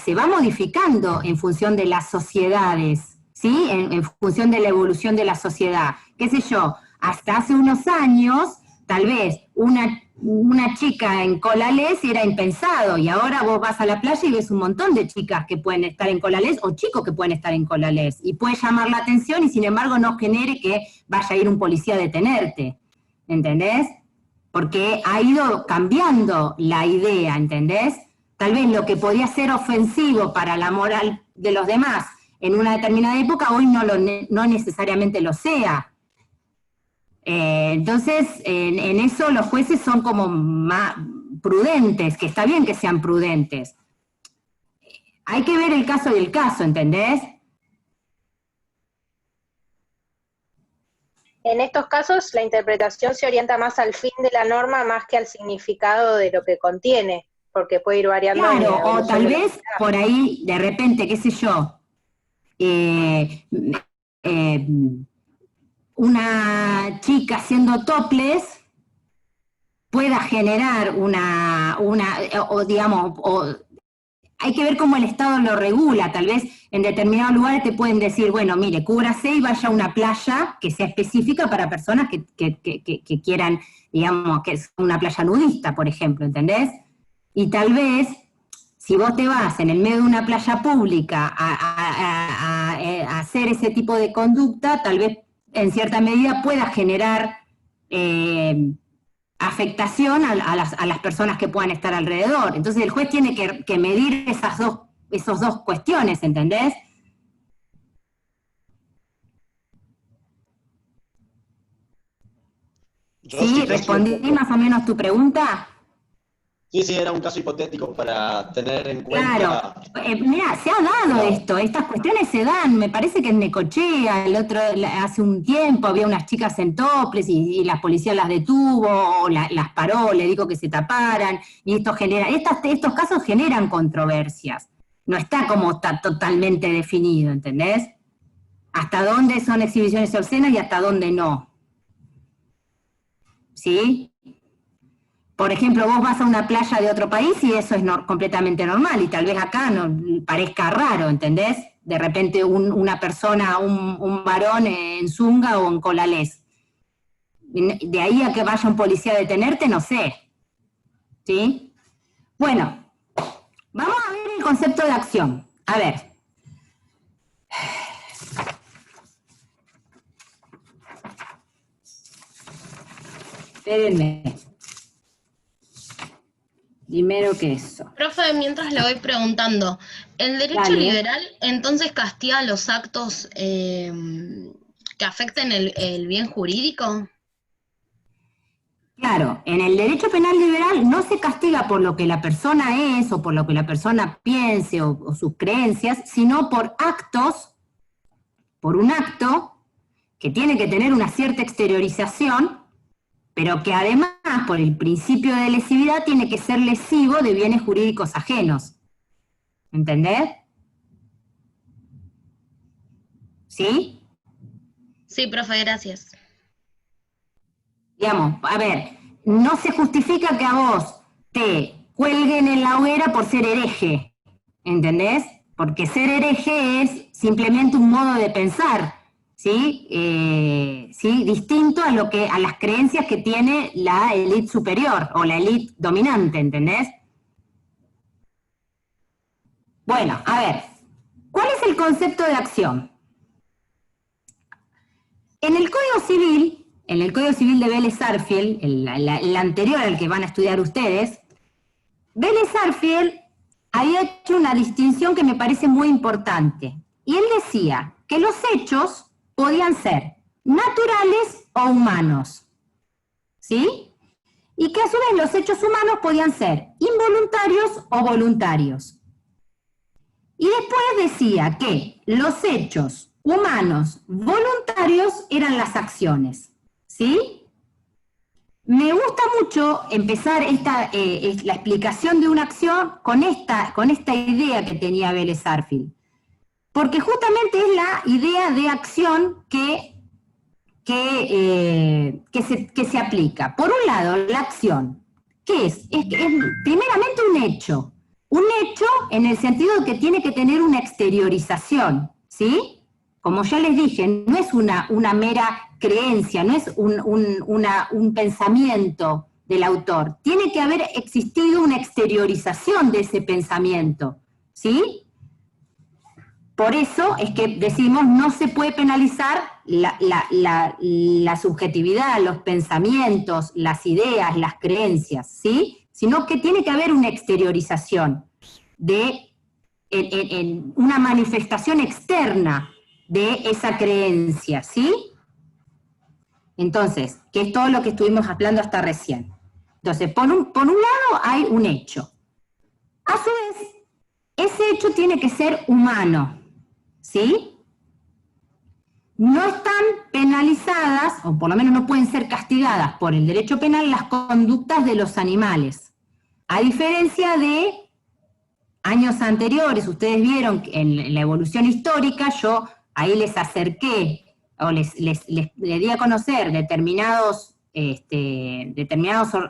se va modificando en función de las sociedades, ¿sí? En función de la evolución de la sociedad. ¿Qué sé yo? Hasta hace unos años, tal vez una chica en Colalés era impensado, y ahora vos vas a la playa y ves un montón de chicas que pueden estar en Colalés o chicos que pueden estar en Colalés, y puede llamar la atención y sin embargo no genere que vaya a ir un policía a detenerte, ¿entendés? Porque ha ido cambiando la idea, ¿entendés? Tal vez lo que podía ser ofensivo para la moral de los demás en una determinada época, hoy no necesariamente lo sea. Entonces, en eso los jueces son como más prudentes, que está bien que sean prudentes. Hay que ver el caso del caso, ¿entendés? En estos casos, la interpretación se orienta más al fin de la norma más que al significado de lo que contiene, porque puede ir variando. Claro, o tal vez por ahí, de repente, qué sé yo, una chica haciendo topless pueda generar hay que ver cómo el Estado lo regula. Tal vez en determinados lugares te pueden decir, bueno, mire, cúbrase y vaya a una playa que sea específica para personas que quieran, digamos, que es una playa nudista, por ejemplo, ¿entendés? Y tal vez, si vos te vas en el medio de una playa pública a hacer ese tipo de conducta, tal vez en cierta medida pueda generar afectación a las personas que puedan estar alrededor. Entonces el juez tiene que medir esas dos cuestiones, ¿entendés? ¿Sí? ¿Respondí más o menos tu pregunta? Sí, era un caso hipotético para tener en cuenta. Claro, mira, se ha dado esto, estas cuestiones se dan, me parece que en Necochea, hace un tiempo había unas chicas en toples y la policía las detuvo, o las paró, le dijo que se taparan, y estos casos generan controversias, no está totalmente definido, ¿entendés? Hasta dónde son exhibiciones obscenas y hasta dónde no. ¿Sí? Por ejemplo, vos vas a una playa de otro país y eso es completamente normal, y tal vez acá no parezca raro, ¿entendés? De repente una persona, un varón en zunga o en colalés. De ahí a que vaya un policía a detenerte, no sé. ¿Sí? Bueno, vamos a ver el concepto de acción. A ver. Espérenme. Primero que eso. Profe, mientras le voy preguntando, ¿el derecho Dale. liberal entonces castiga los actos que afecten el bien jurídico? Claro, en el derecho penal liberal no se castiga por lo que la persona es o por lo que la persona piense o sus creencias, sino por actos, por un acto que tiene que tener una cierta exteriorización, pero que además, por el principio de lesividad, tiene que ser lesivo de bienes jurídicos ajenos. ¿Entendés? ¿Sí? Sí, profe, gracias. Digamos, a ver, no se justifica que a vos te cuelguen en la hoguera por ser hereje, ¿entendés? Porque ser hereje es simplemente un modo de pensar, ¿sí? ¿Sí? Distinto a las creencias que tiene la élite superior o la élite dominante, ¿entendés? Bueno, a ver, ¿cuál es el concepto de acción? En el Código Civil de Vélez Sarsfield, el anterior al que van a estudiar ustedes, Vélez Sarsfield había hecho una distinción que me parece muy importante. Y él decía que los hechos podían ser naturales o humanos, ¿sí? Y que a su vez los hechos humanos podían ser involuntarios o voluntarios. Y después decía que los hechos humanos voluntarios eran las acciones, ¿sí? Me gusta mucho empezar la explicación de una acción con esta idea que tenía Vélez Sarsfield, porque justamente es la idea de acción que se aplica. Por un lado, la acción, ¿qué es? Es primeramente un hecho en el sentido de que tiene que tener una exteriorización, ¿sí? Como ya les dije, no es una mera creencia, no es un pensamiento del autor. Tiene que haber existido una exteriorización de ese pensamiento, ¿sí? Por eso es que decimos no se puede penalizar la subjetividad, los pensamientos, las ideas, las creencias, ¿sí? Sino que tiene que haber una exteriorización en una manifestación externa de esa creencia, ¿sí? Entonces, que es todo lo que estuvimos hablando hasta recién. Entonces, por un lado hay un hecho. A su vez, ese hecho tiene que ser humano, ¿sí? No están penalizadas, o por lo menos no pueden ser castigadas por el derecho penal las conductas de los animales. A diferencia de años anteriores, ustedes vieron que en la evolución histórica yo ahí les acerqué, o les di a conocer determinados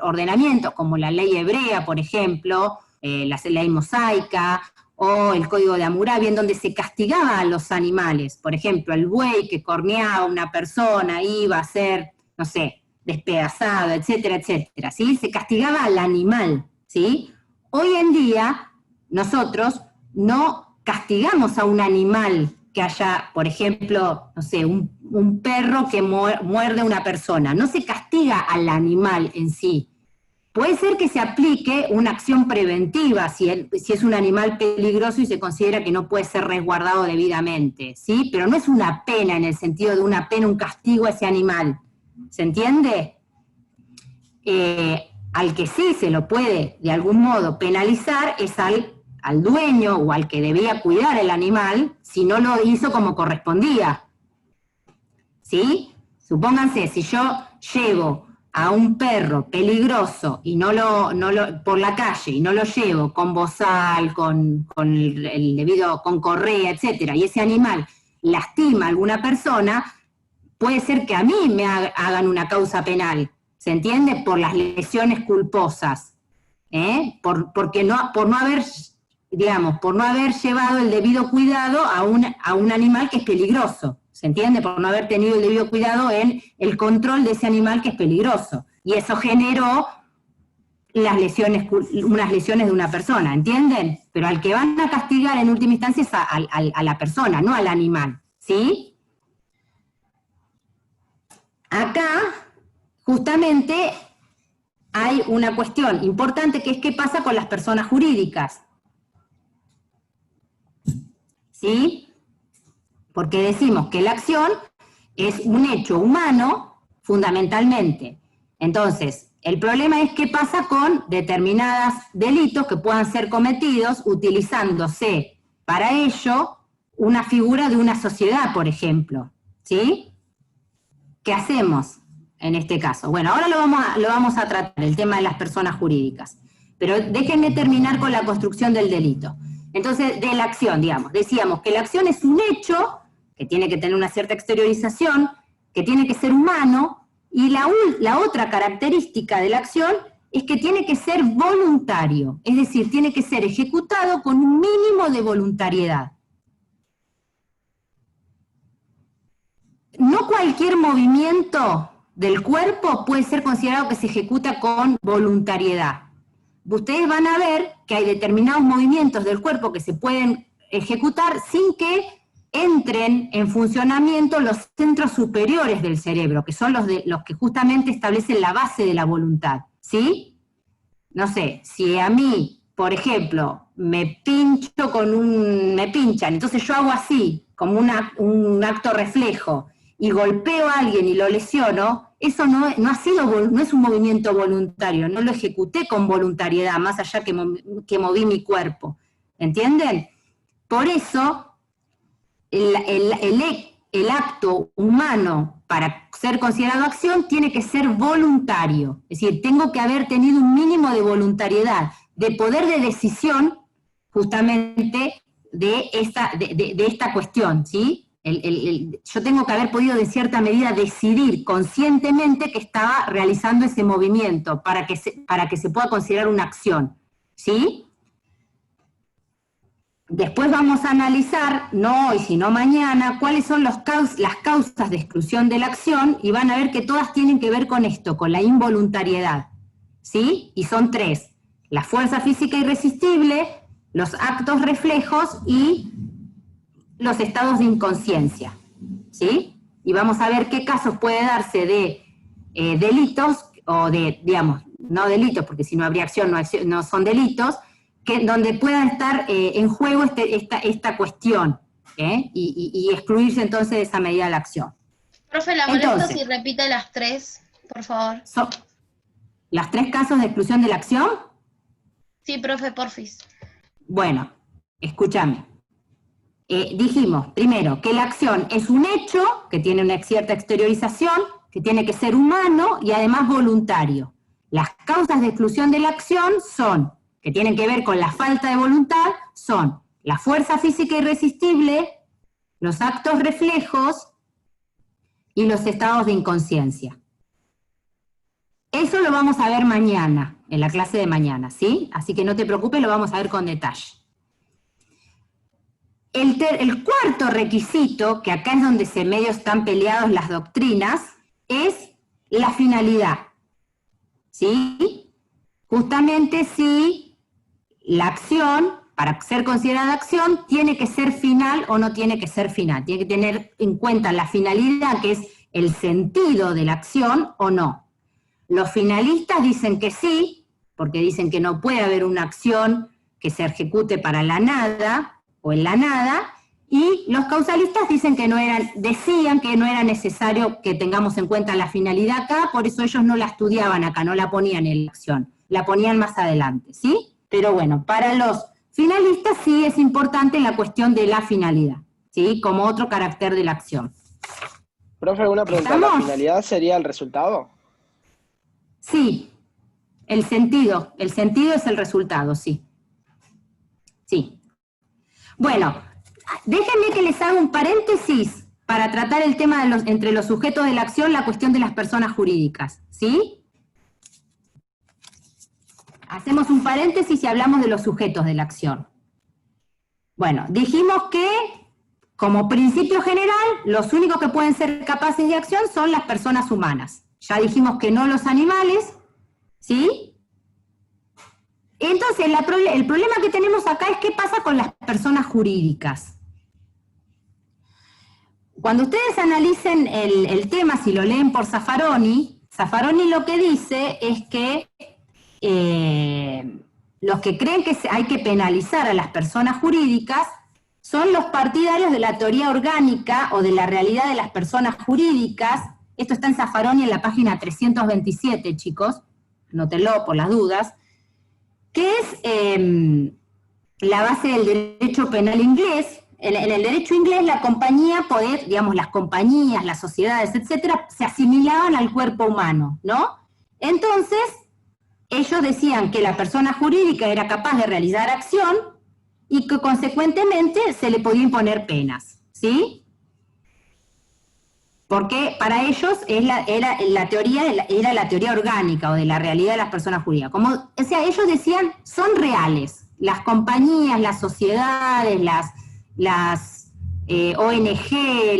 ordenamientos, como la ley hebrea, por ejemplo, la ley mosaica, o el Código de Hammurabi, en donde se castigaba a los animales. Por ejemplo, el buey que corneaba a una persona iba a ser, no sé, despedazado, etcétera, etcétera, ¿sí? Se castigaba al animal, ¿sí? Hoy en día, nosotros no castigamos a un animal que haya, por ejemplo, no sé, un perro que muerde a una persona. No se castiga al animal en sí. Puede ser que se aplique una acción preventiva si es un animal peligroso y se considera que no puede ser resguardado debidamente, ¿sí? Pero no es una pena en el sentido de una pena, un castigo a ese animal. ¿Se entiende? Al que sí se lo puede de algún modo penalizar es al dueño o al que debía cuidar el animal si no lo hizo como correspondía. ¿Sí? Supónganse, si yo llevo a un perro peligroso y por la calle y no lo llevo con bozal, con correa, etcétera, y ese animal lastima a alguna persona, puede ser que a mí me hagan una causa penal, ¿se entiende? Por las lesiones culposas, por no haber llevado el debido cuidado a un animal que es peligroso. ¿Se entiende? Por no haber tenido el debido cuidado en el control de ese animal que es peligroso. Y eso generó unas lesiones de una persona, ¿entienden? Pero al que van a castigar en última instancia es a la persona, no al animal, ¿sí? Acá, justamente hay una cuestión importante que es qué pasa con las personas jurídicas. ¿Sí? Porque decimos que la acción es un hecho humano, fundamentalmente. Entonces, el problema es qué pasa con determinados delitos que puedan ser cometidos utilizándose para ello una figura de una sociedad, por ejemplo. ¿Sí? ¿Qué hacemos en este caso? Bueno, ahora lo vamos a tratar, el tema de las personas jurídicas. Pero déjenme terminar con la construcción del delito. Entonces, de la acción, digamos, decíamos que la acción es un hecho que tiene que tener una cierta exteriorización, que tiene que ser humano, y la otra característica de la acción es que tiene que ser voluntario, es decir, tiene que ser ejecutado con un mínimo de voluntariedad. No cualquier movimiento del cuerpo puede ser considerado que se ejecuta con voluntariedad. Ustedes van a ver que hay determinados movimientos del cuerpo que se pueden ejecutar sin que entren en funcionamiento los centros superiores del cerebro, que son los que justamente establecen la base de la voluntad, ¿sí? No sé, si a mí, por ejemplo, me pinchan, entonces yo hago así, como un acto reflejo, y golpeo a alguien y lo lesiono, eso no es un movimiento voluntario, no lo ejecuté con voluntariedad, más allá que moví mi cuerpo, ¿entienden? Por eso, el acto humano para ser considerado acción tiene que ser voluntario, es decir, tengo que haber tenido un mínimo de voluntariedad, de poder de decisión, justamente de esta cuestión, ¿sí? Yo tengo que haber podido de cierta medida decidir conscientemente que estaba realizando ese movimiento para que se pueda considerar una acción, ¿sí? Después vamos a analizar, no hoy sino mañana, cuáles son las causas de exclusión de la acción, y van a ver que todas tienen que ver con esto, con la involuntariedad, ¿sí? Y son 3, la fuerza física irresistible, los actos reflejos y los estados de inconsciencia, ¿sí? Y vamos a ver qué casos puede darse de delitos, o de, digamos, no delitos, porque si no habría acción, no son delitos, donde puedan estar en juego esta cuestión, y excluirse entonces de esa medida de la acción. Profe, la molesto Entonces, si repite las 3, por favor. ¿Las 3 casos de exclusión de la acción? Sí, profe, porfis. Bueno, escúchame. Dijimos, primero, que la acción es un hecho que tiene una cierta exteriorización, que tiene que ser humano y además voluntario. Las causas de exclusión de la acción son, que tienen que ver con la falta de voluntad, son la fuerza física irresistible, los actos reflejos y los estados de inconsciencia. Eso lo vamos a ver mañana, en la clase de mañana, ¿sí? Así que no te preocupes, lo vamos a ver con detalle. El cuarto requisito, que acá es donde medio están peleados las doctrinas, es la finalidad, ¿sí? Justamente si la acción, para ser considerada acción, tiene que ser final o no tiene que ser final. Tiene que tener en cuenta la finalidad, que es el sentido de la acción, o no. Los finalistas dicen que sí, porque dicen que no puede haber una acción que se ejecute para la nada, o en la nada, y los causalistas decían que no era necesario que tengamos en cuenta la finalidad acá, por eso ellos no la estudiaban acá, no la ponían en la acción, la ponían más adelante, ¿sí? Pero bueno, para los finalistas sí es importante la cuestión de la finalidad, ¿sí? Como otro carácter de la acción. Profe, una pregunta, ¿la finalidad sería el resultado? Sí, el sentido es el resultado, sí. Sí. Bueno, déjenme que les haga un paréntesis para tratar el tema entre los sujetos de la acción, la cuestión de las personas jurídicas, ¿sí? Hacemos un paréntesis y hablamos de los sujetos de la acción. Bueno, dijimos que, como principio general, los únicos que pueden ser capaces de acción son las personas humanas. Ya dijimos que no los animales, ¿sí? Entonces, el problema que tenemos acá es qué pasa con las personas jurídicas. Cuando ustedes analicen el tema, si lo leen por Zaffaroni, Zaffaroni lo que dice es que los que creen que hay que penalizar a las personas jurídicas son los partidarios de la teoría orgánica o de la realidad de las personas jurídicas. Esto está en Zaffaroni en la página 327, chicos, anótenlo por las dudas, que es la base del derecho penal inglés. En el derecho inglés la compañía, digamos, las compañías, las sociedades, etcétera, se asimilaban al cuerpo humano, ¿no? Entonces, ellos decían que la persona jurídica era capaz de realizar acción y que consecuentemente se le podía imponer penas, ¿sí? Porque para ellos era la teoría orgánica o de la realidad de las personas jurídicas. O sea, ellos decían, son reales. Las compañías, las sociedades, las ONG,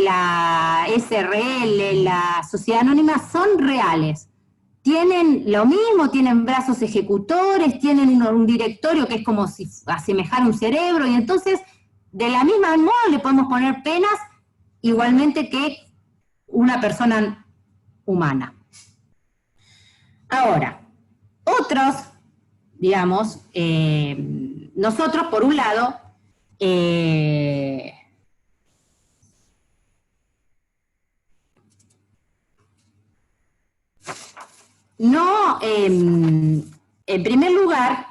la SRL, la sociedad anónima, son reales. Tienen lo mismo, tienen brazos ejecutores, tienen un directorio que es como si asemejara un cerebro, y entonces, de la misma modo, le podemos poner penas igualmente que una persona humana. Ahora, otros, digamos, nosotros, por un lado, no, en primer lugar,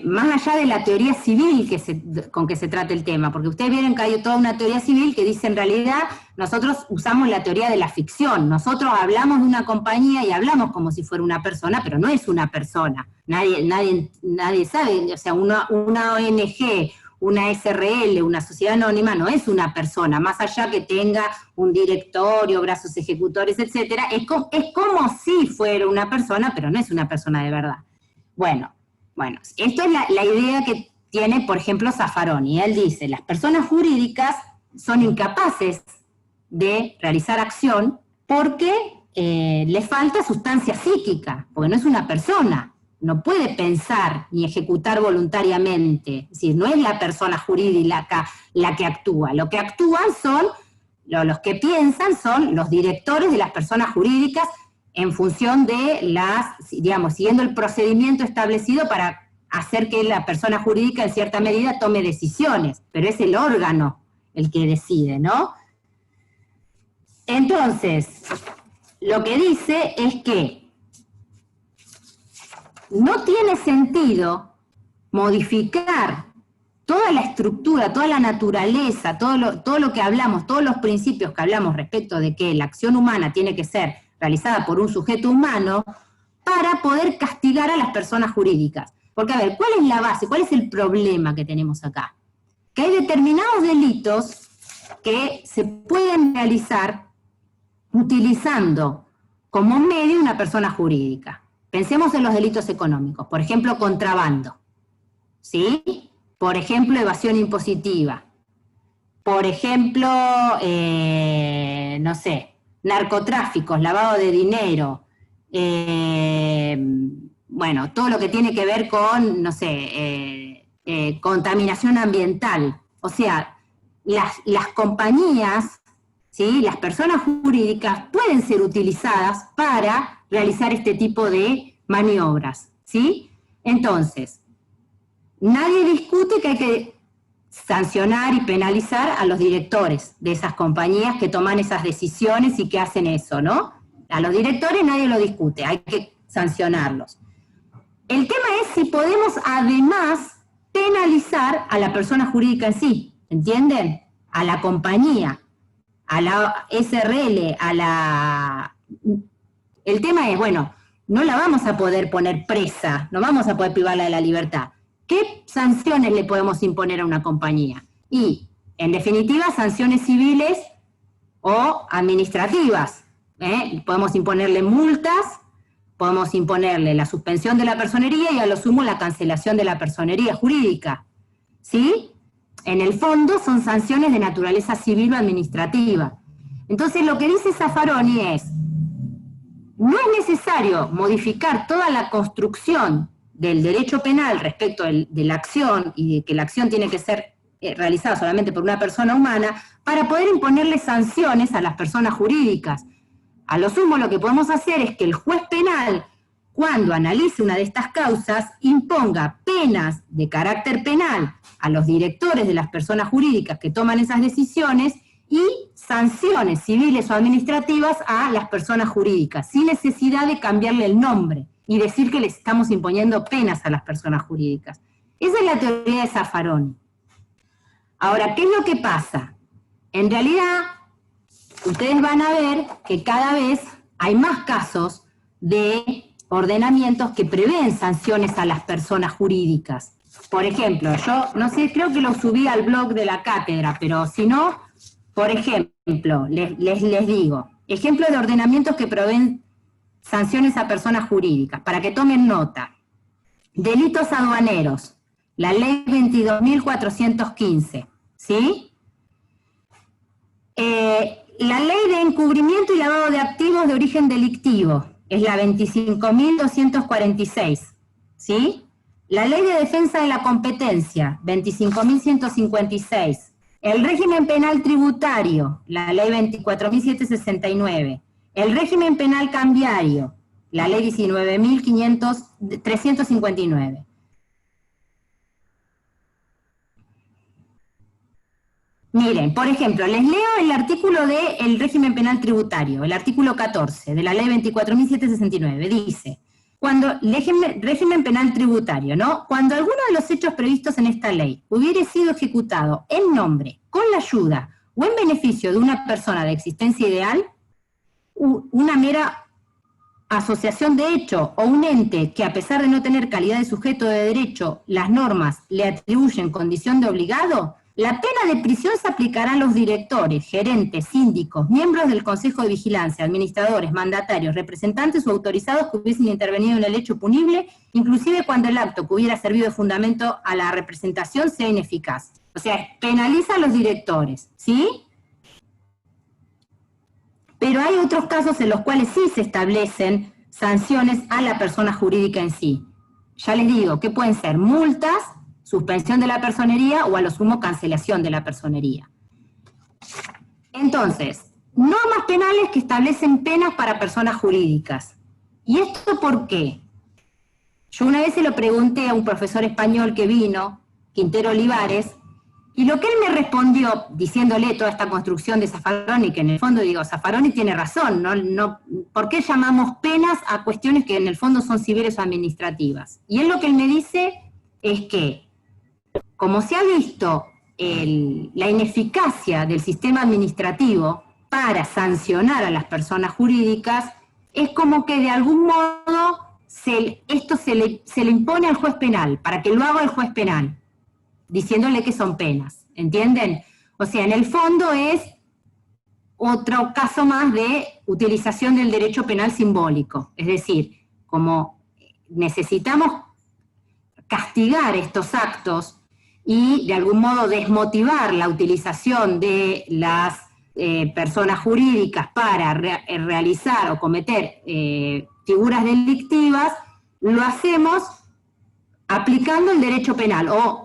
más allá de la teoría civil con que se trata el tema, porque ustedes vieron que hay toda una teoría civil que dice en realidad, nosotros usamos la teoría de la ficción, nosotros hablamos de una compañía y hablamos como si fuera una persona, pero no es una persona, nadie sabe, o sea, una ONG, una SRL, una sociedad anónima, no es una persona, más allá que tenga un directorio, brazos ejecutores, etcétera, es como si fuera una persona, pero no es una persona de verdad. Bueno, esto es la idea que tiene, por ejemplo, Zaffaroni. Él dice, las personas jurídicas son incapaces de realizar acción porque les falta sustancia psíquica, porque no es una persona. No puede pensar ni ejecutar voluntariamente, es decir, no es la persona jurídica la que actúa, lo que actúan son, los que piensan son los directores de las personas jurídicas en función de digamos, siguiendo el procedimiento establecido para hacer que la persona jurídica en cierta medida tome decisiones, pero es el órgano el que decide, ¿no? Entonces, lo que dice es que no tiene sentido modificar toda la estructura, toda la naturaleza, todo lo que hablamos, todos los principios que hablamos respecto de que la acción humana tiene que ser realizada por un sujeto humano para poder castigar a las personas jurídicas. Porque, a ver, ¿cuál es la base? ¿Cuál es el problema que tenemos acá? Que hay determinados delitos que se pueden realizar utilizando como medio una persona jurídica. Pensemos en los delitos económicos, por ejemplo, contrabando, ¿sí? Por ejemplo, evasión impositiva, por ejemplo, no sé, narcotráficos, lavado de dinero, bueno, todo lo que tiene que ver con, no sé, contaminación ambiental. O sea, las compañías, ¿sí? Las personas jurídicas pueden ser utilizadas para realizar este tipo de maniobras, ¿sí? Entonces, nadie discute que hay que sancionar y penalizar a los directores de esas compañías que toman esas decisiones y que hacen eso, ¿no? A los directores nadie lo discute, hay que sancionarlos. El tema es si podemos además penalizar a la persona jurídica en sí, ¿entienden? A la compañía, a la SRL, El tema es, bueno, no la vamos a poder poner presa, no vamos a poder privarla de la libertad. ¿Qué sanciones le podemos imponer a una compañía? Y, en definitiva, sanciones civiles o administrativas. Podemos imponerle multas, podemos imponerle la suspensión de la personería y a lo sumo la cancelación de la personería jurídica. ¿Sí? En el fondo son sanciones de naturaleza civil o administrativa. Entonces lo que dice Zaffaroni es, no es necesario modificar toda la construcción del derecho penal respecto de la acción y de que la acción tiene que ser realizada solamente por una persona humana para poder imponerle sanciones a las personas jurídicas. A lo sumo lo que podemos hacer es que el juez penal, cuando analice una de estas causas, imponga penas de carácter penal a los directores de las personas jurídicas que toman esas decisiones y sanciones civiles o administrativas a las personas jurídicas, sin necesidad de cambiarle el nombre y decir que les estamos imponiendo penas a las personas jurídicas. Esa es la teoría de Zaffaroni. Ahora, ¿qué es lo que pasa? En realidad, ustedes van a ver que cada vez hay más casos de ordenamientos que prevén sanciones a las personas jurídicas. Por ejemplo, yo no sé, creo que lo subí al blog de la cátedra, pero si no, por ejemplo, les digo, ejemplo de ordenamientos que proveen sanciones a personas jurídicas, para que tomen nota. Delitos aduaneros, la ley 22.415, ¿sí? La ley de encubrimiento y lavado de activos de origen delictivo, es la 25.246, ¿sí? La ley de defensa de la competencia, 25.156. El régimen penal tributario, la ley 24.769. El régimen penal cambiario, la ley 19.359. Miren, por ejemplo, les leo el artículo del régimen penal tributario, el artículo 14 de la ley 24.769, dice, cuando régimen penal tributario, ¿no? Cuando alguno de los hechos previstos en esta ley hubiere sido ejecutado en nombre, con la ayuda o en beneficio de una persona de existencia ideal, una mera asociación de hecho o un ente que a pesar de no tener calidad de sujeto de derecho, las normas le atribuyen condición de obligado, la pena de prisión se aplicará a los directores, gerentes, síndicos, miembros del Consejo de Vigilancia, administradores, mandatarios, representantes o autorizados que hubiesen intervenido en el hecho punible, inclusive cuando el acto que hubiera servido de fundamento a la representación sea ineficaz. O sea, penaliza a los directores, ¿sí? Pero hay otros casos en los cuales sí se establecen sanciones a la persona jurídica en sí. Ya les digo, que pueden ser multas, suspensión de la personería o a lo sumo cancelación de la personería. Entonces, normas penales que establecen penas para personas jurídicas. ¿Y esto por qué? Yo una vez se lo pregunté a un profesor español que vino, Quintero Olivares, y lo que él me respondió, diciéndole toda esta construcción de Zaffaroni, que en el fondo digo, Zaffaroni tiene razón, ¿no? ¿Por qué llamamos penas a cuestiones que en el fondo son civiles o administrativas? Y él lo que él me dice es que, como se ha visto la ineficacia del sistema administrativo para sancionar a las personas jurídicas, es como que de algún modo esto se le impone al juez penal, para que lo haga el juez penal, diciéndole que son penas, ¿entienden? O sea, en el fondo es otro caso más de utilización del derecho penal simbólico, es decir, como necesitamos castigar estos actos y de algún modo desmotivar la utilización de las personas jurídicas para realizar o cometer figuras delictivas, lo hacemos aplicando el derecho penal o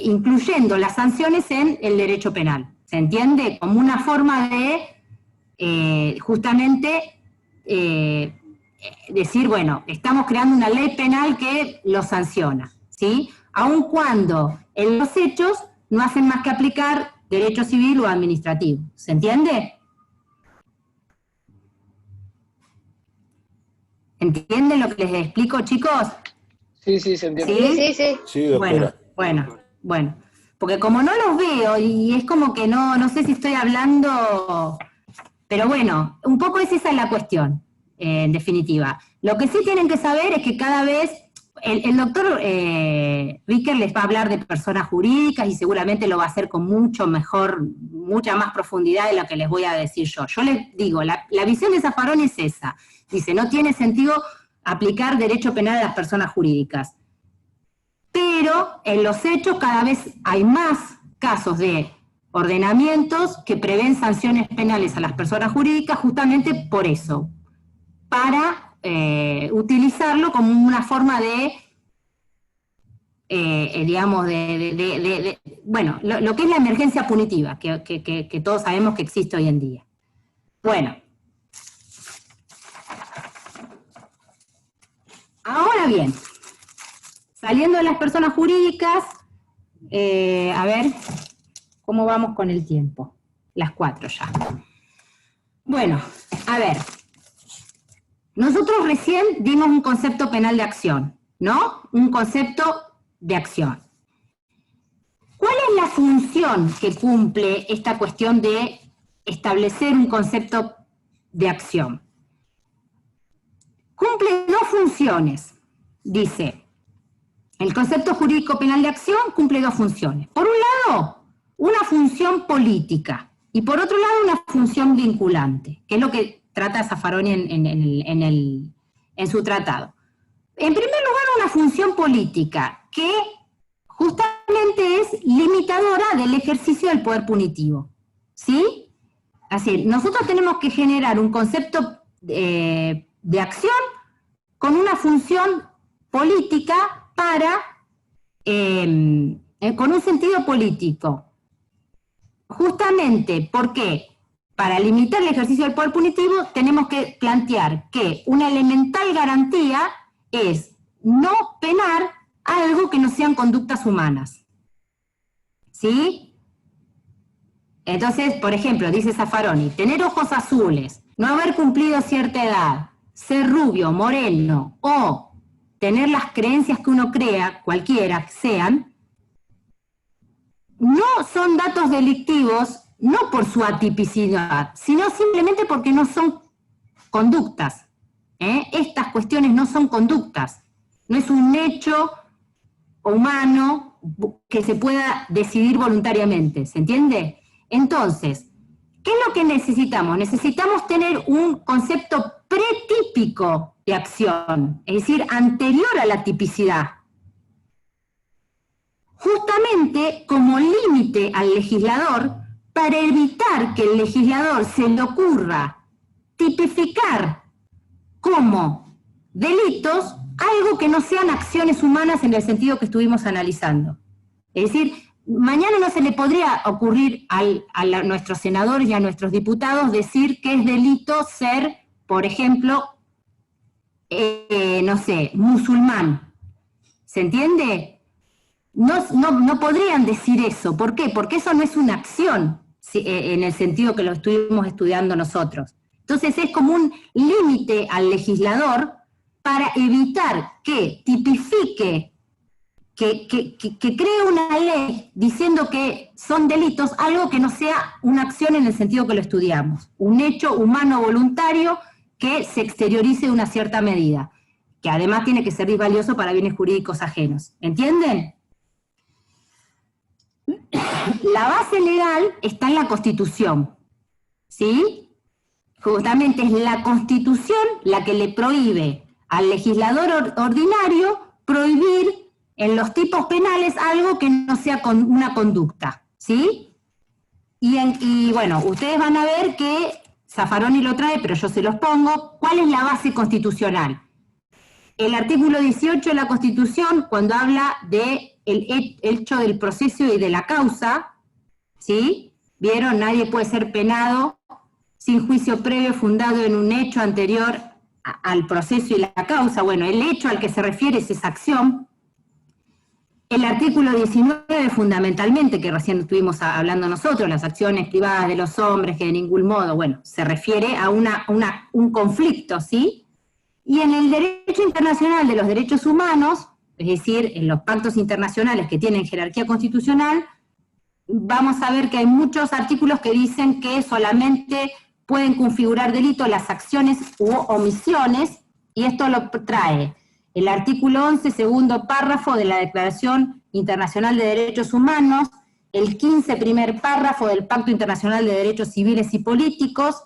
incluyendo las sanciones en el derecho penal. ¿Se entiende? Como una forma de justamente decir, bueno, estamos creando una ley penal que lo sanciona, ¿sí? Aun cuando en los hechos no hacen más que aplicar derecho civil o administrativo. ¿Se entiende? ¿Entienden lo que les explico, chicos? Sí, se entiende. Sí. Sí, doctora. Bueno. Porque como no los veo, y es como que no sé si estoy hablando, pero bueno, un poco esa es la cuestión, en definitiva. Lo que sí tienen que saber es que cada vez el doctor Ricker les va a hablar de personas jurídicas y seguramente lo va a hacer con mucha más profundidad de lo que les voy a decir yo. Yo les digo, la visión de Zaffaroni es esa. Dice, no tiene sentido aplicar derecho penal a las personas jurídicas. Pero en los hechos cada vez hay más casos de ordenamientos que prevén sanciones penales a las personas jurídicas justamente por eso, para utilizarlo como una forma de, digamos, bueno, lo que es la emergencia punitiva, que todos sabemos que existe hoy en día. Bueno, Ahora bien, saliendo de las personas jurídicas, a ver, ¿cómo vamos con el tiempo? Las 4 ya. Bueno, a ver, nosotros recién dimos un concepto penal de acción, ¿no? Un concepto de acción. ¿Cuál es la función que cumple esta cuestión de establecer un concepto de acción? Cumple 2 funciones, dice. El concepto jurídico penal de acción cumple 2 funciones. Por un lado, una función política, y por otro lado, una función vinculante, que es lo que trata Zaffaroni en su tratado. En primer lugar, una función política, que justamente es limitadora del ejercicio del poder punitivo. ¿Sí? Así, nosotros tenemos que generar un concepto de acción con una función política con un sentido político. Justamente, ¿por qué? Para limitar el ejercicio del poder punitivo tenemos que plantear que una elemental garantía es no penar algo que no sean conductas humanas. ¿Sí? Entonces, por ejemplo, dice Zaffaroni, tener ojos azules, no haber cumplido cierta edad, ser rubio, moreno, o tener las creencias que uno crea, cualquiera que sean, no son datos delictivos, no por su atipicidad, sino simplemente porque no son conductas. Estas cuestiones no son conductas, no es un hecho humano que se pueda decidir voluntariamente, ¿se entiende? Entonces, ¿qué es lo que necesitamos? Necesitamos tener un concepto pretípico de acción, es decir, anterior a la tipicidad. Justamente como límite al legislador, para evitar que el legislador se le ocurra tipificar como delitos algo que no sean acciones humanas en el sentido que estuvimos analizando. Es decir, mañana no se le podría ocurrir a nuestros senadores y a nuestros diputados decir que es delito ser, por ejemplo, no sé, musulmán. ¿Se entiende? No podrían decir eso. ¿Por qué? Porque eso no es una acción en el sentido que lo estuvimos estudiando nosotros. Entonces es como un límite al legislador para evitar que tipifique, que cree una ley diciendo que son delitos, algo que no sea una acción en el sentido que lo estudiamos. Un hecho humano voluntario que se exteriorice de una cierta medida, que además tiene que ser valioso para bienes jurídicos ajenos. ¿Entienden? La base legal está en la Constitución, ¿sí? Justamente es la Constitución la que le prohíbe al legislador ordinario prohibir en los tipos penales algo que no sea una conducta, ¿sí? Y bueno, ustedes van a ver que Zaffaroni lo trae, pero yo se los pongo. ¿Cuál es la base constitucional? El artículo 18 de la Constitución, cuando habla de el hecho del proceso y de la causa, ¿sí? ¿Vieron? Nadie puede ser penado sin juicio previo fundado en un hecho anterior al proceso y la causa. Bueno, el hecho al que se refiere es esa acción. El artículo 19, fundamentalmente, que recién estuvimos hablando nosotros, las acciones privadas de los hombres, que de ningún modo, bueno, se refiere a un conflicto, ¿sí? Y en el derecho internacional de los derechos humanos, es decir, en los pactos internacionales que tienen jerarquía constitucional, vamos a ver que hay muchos artículos que dicen que solamente pueden configurar delito las acciones u omisiones, y esto lo trae el artículo 11, segundo párrafo de la Declaración Internacional de Derechos Humanos, el 15, primer párrafo del Pacto Internacional de Derechos Civiles y Políticos,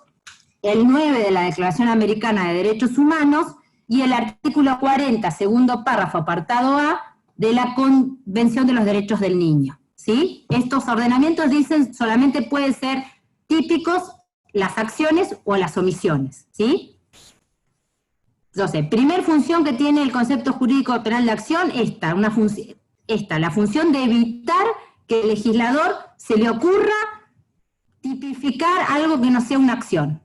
el 9 de la Declaración Americana de Derechos Humanos, y el artículo 40, segundo párrafo, apartado A, de la Convención de los Derechos del Niño, ¿sí? Estos ordenamientos dicen solamente pueden ser típicos las acciones o las omisiones, ¿sí? Entonces, primer función que tiene el concepto jurídico penal de acción, la función de evitar que el legislador se le ocurra tipificar algo que no sea una acción.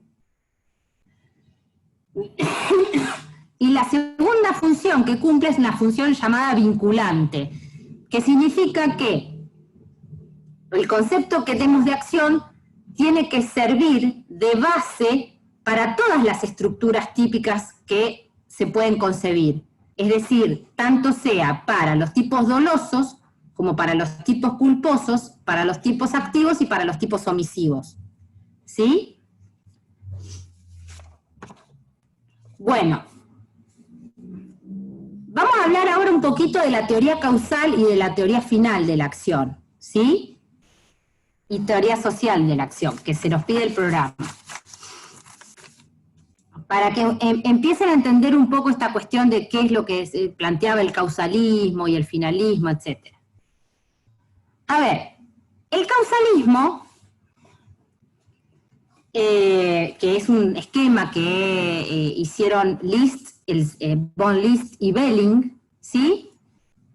Y la segunda función que cumple es una función llamada vinculante, que significa que el concepto que tenemos de acción tiene que servir de base para todas las estructuras típicas que se pueden concebir. Es decir, tanto sea para los tipos dolosos, como para los tipos culposos, para los tipos activos y para los tipos omisivos. ¿Sí? Bueno, vamos a hablar ahora un poquito de la teoría causal y de la teoría final de la acción, ¿sí? Y teoría social de la acción, que se nos pide el programa. Para que empiecen a entender un poco esta cuestión de qué es lo que se planteaba el causalismo y el finalismo, etc. A ver, el causalismo, que es un esquema que hicieron List, von List y Belling, ¿sí?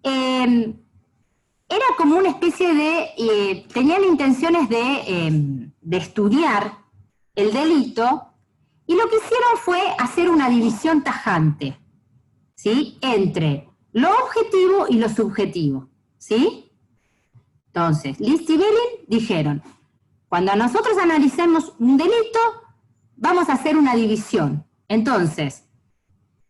Era como una especie de, tenían intenciones de estudiar el delito, y lo que hicieron fue hacer una división tajante, ¿sí? Entre lo objetivo y lo subjetivo, ¿sí? Entonces, List y Belling dijeron, cuando nosotros analicemos un delito, vamos a hacer una división. Entonces,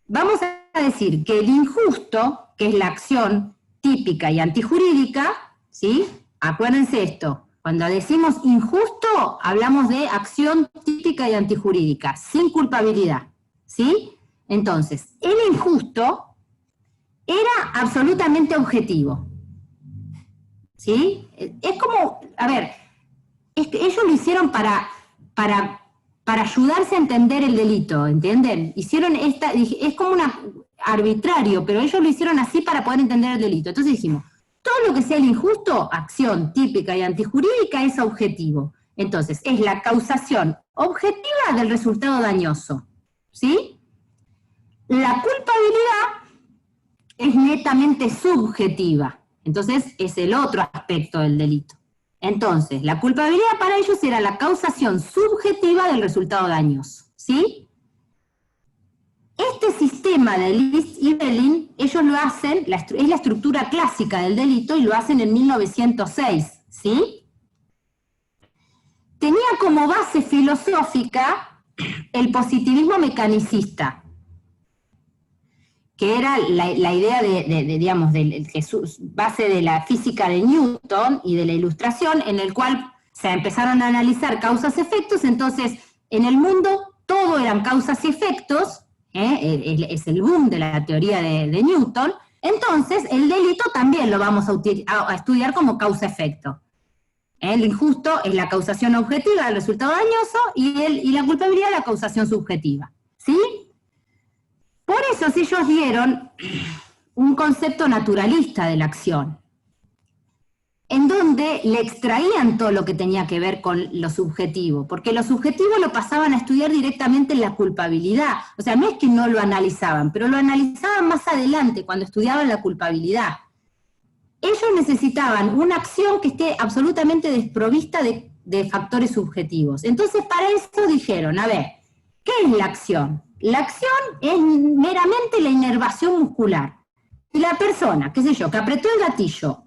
vamos a decir que el injusto, que es la acción típica y antijurídica, ¿sí? Acuérdense esto, cuando decimos injusto, hablamos de acción típica y antijurídica, sin culpabilidad, ¿sí? Entonces, el injusto era absolutamente objetivo, ¿sí? Es como, a ver, ellos lo hicieron para ayudarse a entender el delito, ¿entienden? Hicieron es como arbitrario, pero ellos lo hicieron así para poder entender el delito. Entonces dijimos, todo lo que sea el injusto, acción típica y antijurídica, es objetivo. Entonces, es la causación objetiva del resultado dañoso, ¿sí? La culpabilidad es netamente subjetiva. Entonces, es el otro aspecto del delito. Entonces, la culpabilidad para ellos era la causación subjetiva del resultado dañoso, ¿sí? Este sistema de List y Belling, ellos lo hacen, es la estructura clásica del delito, y lo hacen en 1906, ¿sí? Tenía como base filosófica el positivismo mecanicista, que era la idea digamos, base de la física de Newton y de la ilustración, en el cual se empezaron a analizar causas-efectos. Entonces, en el mundo todo eran causas y efectos, es el boom de la teoría de Newton. Entonces, el delito también lo vamos a estudiar como causa-efecto. El injusto es la causación objetiva del resultado dañoso, y la culpabilidad la causación subjetiva, ¿sí? Por eso ellos dieron un concepto naturalista de la acción, en donde le extraían todo lo que tenía que ver con lo subjetivo, porque lo subjetivo lo pasaban a estudiar directamente en la culpabilidad. O sea, no es que no lo analizaban, pero lo analizaban más adelante, cuando estudiaban la culpabilidad. Ellos necesitaban una acción que esté absolutamente desprovista de factores subjetivos. Entonces, para eso dijeron, a ver, ¿qué es la acción? La acción es meramente la inervación muscular. Si la persona, qué sé yo, que apretó el gatillo,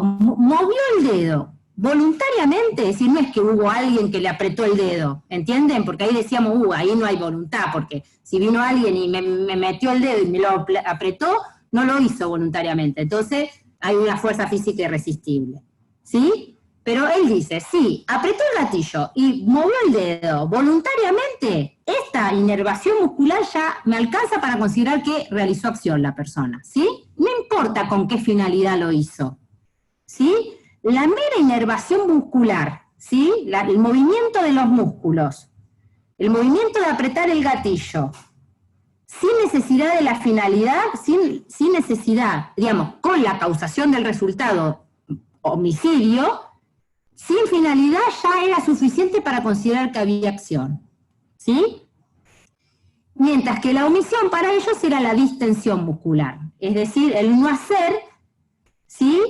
movió el dedo voluntariamente, es decir, no es que hubo alguien que le apretó el dedo, ¿entienden? Porque ahí decíamos, ahí no hay voluntad, porque si vino alguien y me metió el dedo y me lo apretó, no lo hizo voluntariamente. Entonces, hay una fuerza física irresistible, ¿sí? Pero él dice, sí, apretó el gatillo y movió el dedo voluntariamente, esta inervación muscular ya me alcanza para considerar que realizó acción la persona, ¿sí? No importa con qué finalidad lo hizo, ¿sí? La mera inervación muscular, ¿sí? El movimiento de los músculos, el movimiento de apretar el gatillo, sin necesidad de la finalidad, sin necesidad, digamos, con la causación del resultado homicidio, sin finalidad ya era suficiente para considerar que había acción, ¿sí? Mientras que la omisión para ellos era la distensión muscular, es decir, el no hacer, ¿sí?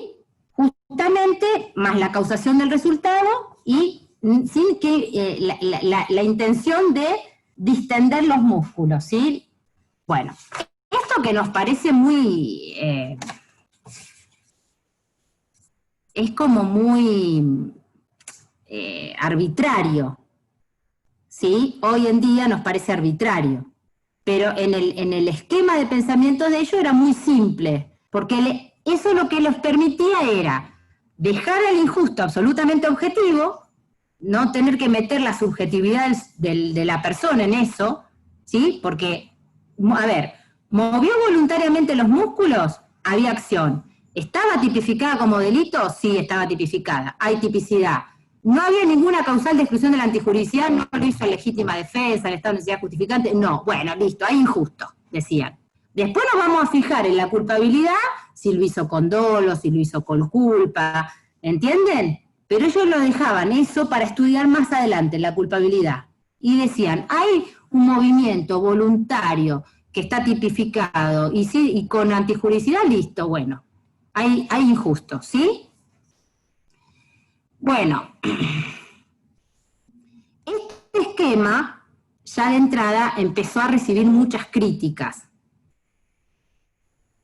Justamente más la causación del resultado y sin que la intención de distender los músculos, ¿sí? Bueno, esto que nos parece muy, es como muy arbitrario, ¿sí? Hoy en día nos parece arbitrario, pero en el esquema de pensamiento de ellos era muy simple, porque eso lo que les permitía era dejar al injusto absolutamente objetivo, no tener que meter la subjetividad de la persona en eso, ¿sí? Porque, a ver, ¿movió voluntariamente los músculos? Había acción. ¿Estaba tipificada como delito? Sí, estaba tipificada. Hay tipicidad. No había ninguna causal de exclusión de la antijuridicidad, no lo hizo legítima defensa, el estado de necesidad justificante, no. Bueno, listo, hay injusto, decían. Después nos vamos a fijar en la culpabilidad, si lo hizo con dolo, si lo hizo con culpa, ¿entienden? Pero ellos lo dejaban eso para estudiar más adelante, la culpabilidad. Y decían, hay un movimiento voluntario que está tipificado, y con antijuridicidad, listo, bueno. Hay injustos, ¿sí? Bueno, este esquema ya de entrada empezó a recibir muchas críticas.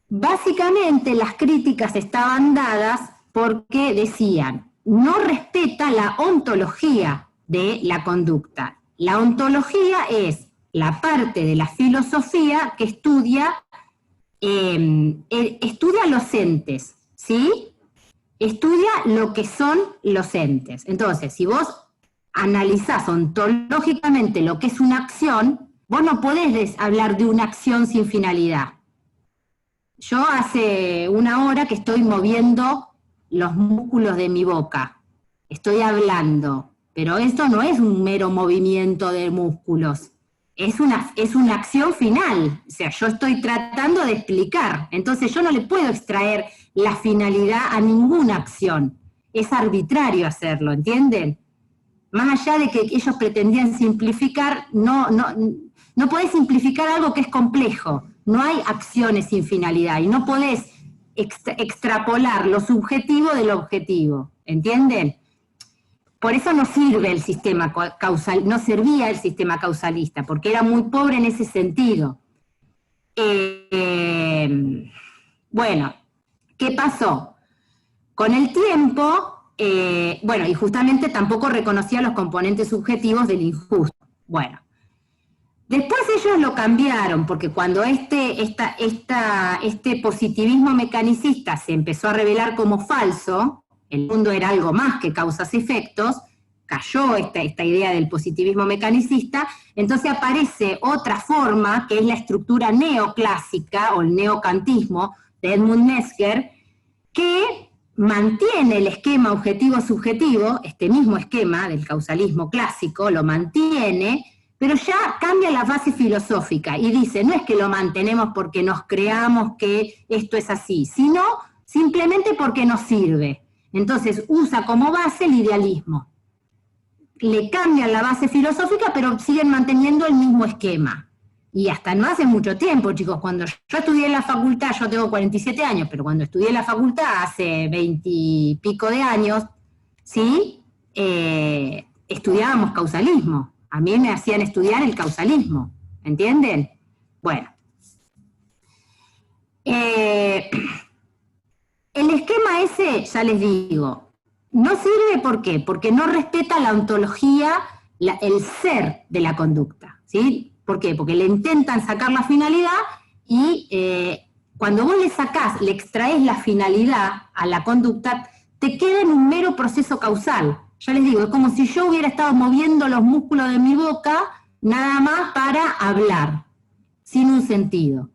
Básicamente las críticas estaban dadas porque decían, no respeta la ontología de la conducta. La ontología es la parte de la filosofía que estudia los entes, ¿sí? Estudia lo que son los entes. Entonces, si vos analizás ontológicamente lo que es una acción, vos no podés hablar de una acción sin finalidad. Yo hace una hora que estoy moviendo los músculos de mi boca, estoy hablando, pero esto no es un mero movimiento de músculos, es una acción final, o sea, yo estoy tratando de explicar, entonces yo no le puedo extraer la finalidad a ninguna acción, es arbitrario hacerlo, ¿entienden? Más allá de que ellos pretendían simplificar, no podés simplificar algo que es complejo, no hay acciones sin finalidad, y no podés extrapolar lo subjetivo del objetivo, ¿entienden? Por eso no sirve el sistema causal, no servía el sistema causalista, porque era muy pobre en ese sentido. Bueno, ¿qué pasó? Con el tiempo, bueno, y justamente tampoco reconocía los componentes subjetivos del injusto. Bueno, después ellos lo cambiaron, porque cuando este positivismo mecanicista se empezó a revelar como falso, el mundo era algo más que causas-efectos, cayó esta idea del positivismo mecanicista, entonces aparece otra forma, que es la estructura neoclásica, o el neocantismo, de Edmund Metzger, que mantiene el esquema objetivo-subjetivo, este mismo esquema del causalismo clásico, lo mantiene, pero ya cambia la base filosófica, y dice, no es que lo mantenemos porque nos creamos que esto es así, sino simplemente porque nos sirve. Entonces usa como base el idealismo. Le cambian la base filosófica, pero siguen manteniendo el mismo esquema. Y hasta no hace mucho tiempo, chicos, cuando yo estudié en la facultad, yo tengo 47 años, pero cuando estudié en la facultad hace 20 y pico de años, ¿sí? Estudiábamos causalismo. A mí me hacían estudiar el causalismo, ¿entienden? Bueno. El esquema ese, ya les digo, no sirve, ¿por qué? Porque no respeta la ontología, el ser de la conducta, ¿sí? ¿Por qué? Porque le intentan sacar la finalidad y cuando vos le extraes la finalidad a la conducta, te queda en un mero proceso causal. Ya les digo, es como si yo hubiera estado moviendo los músculos de mi boca nada más para hablar, sin un sentido.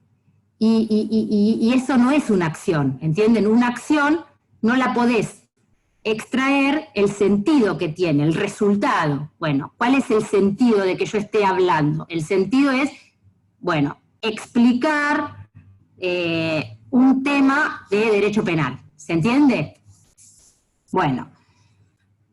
Y eso no es una acción, ¿entienden? Una acción no la podés extraer el sentido que tiene, el resultado. Bueno, ¿cuál es el sentido de que yo esté hablando? El sentido es, bueno, explicar un tema de derecho penal, ¿se entiende? Bueno,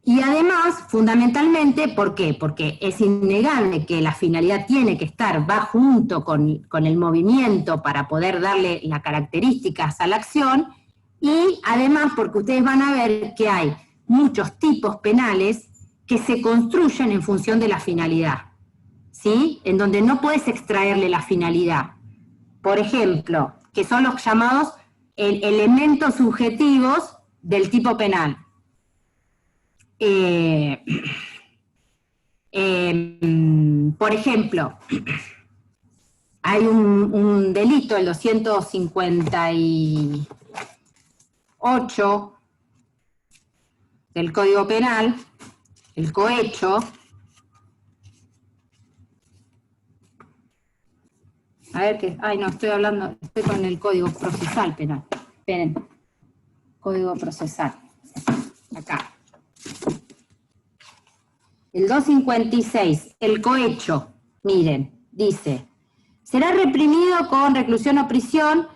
y además, fundamentalmente, ¿por qué? Porque es innegable que la finalidad tiene que estar, va junto con el movimiento para poder darle las características a la acción, y además porque ustedes van a ver que hay muchos tipos penales que se construyen en función de la finalidad, ¿sí? En donde no puedes extraerle la finalidad. por ejemplo, que son los llamados elementos subjetivos del tipo penal. Por ejemplo, hay un delito, el 258 del Código Penal, el cohecho. A ver qué. Ay, no, estoy con el Código Procesal Penal. Esperen. Código Procesal. Acá. El 256, el cohecho, miren, dice, será reprimido con reclusión o prisión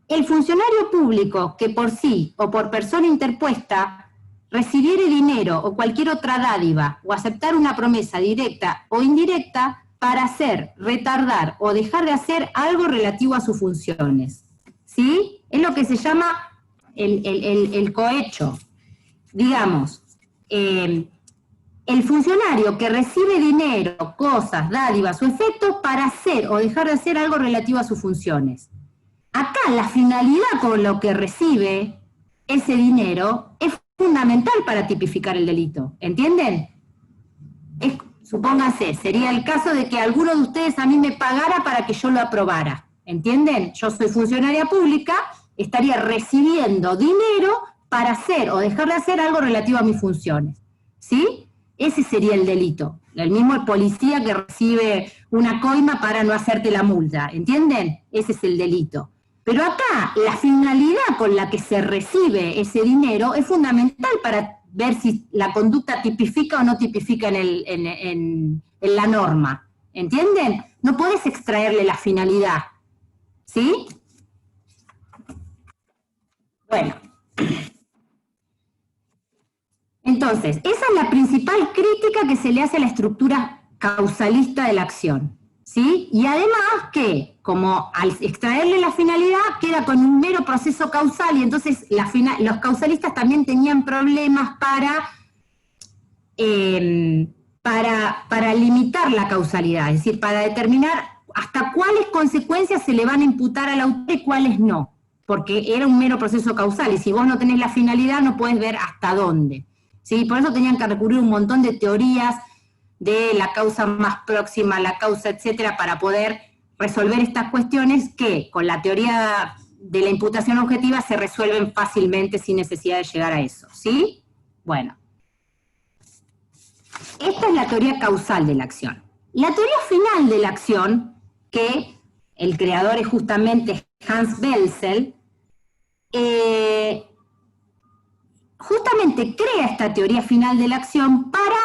el funcionario público que por sí o por persona interpuesta recibiere dinero o cualquier otra dádiva o aceptar una promesa directa o indirecta para hacer, retardar o dejar de hacer algo relativo a sus funciones. ¿Sí? Es lo que se llama el cohecho. Digamos, el funcionario que recibe dinero, cosas, dádivas o efectos para hacer o dejar de hacer algo relativo a sus funciones. Acá la finalidad con lo que recibe ese dinero es fundamental para tipificar el delito, ¿entienden? Supónganse, sería el caso de que alguno de ustedes a mí me pagara para que yo lo aprobara, ¿entienden? Yo soy funcionaria pública, estaría recibiendo dinero para hacer o dejar de hacer algo relativo a mis funciones, ¿sí? Ese sería el delito. El mismo policía que recibe una coima para no hacerte la multa, ¿entienden? Ese es el delito. Pero acá, la finalidad con la que se recibe ese dinero es fundamental para ver si la conducta tipifica o no tipifica en la norma, ¿entienden? No podés extraerle la finalidad, ¿sí? Bueno. Entonces, esa es la principal crítica que se le hace a la estructura causalista de la acción, ¿sí? Y además que, como al extraerle la finalidad, queda con un mero proceso causal, y entonces los causalistas también tenían problemas para limitar la causalidad, es decir, para determinar hasta cuáles consecuencias se le van a imputar al autor y cuáles no, porque era un mero proceso causal, y si vos no tenés la finalidad no podés ver hasta dónde. ¿Sí? Por eso tenían que recurrir a un montón de teorías de la causa más próxima, la causa, etcétera, para poder resolver estas cuestiones que con la teoría de la imputación objetiva se resuelven fácilmente sin necesidad de llegar a eso, ¿sí? Bueno. Esta es la teoría causal de la acción. La teoría final de la acción, que el creador es justamente Hans Belzel, justamente crea esta teoría final de la acción para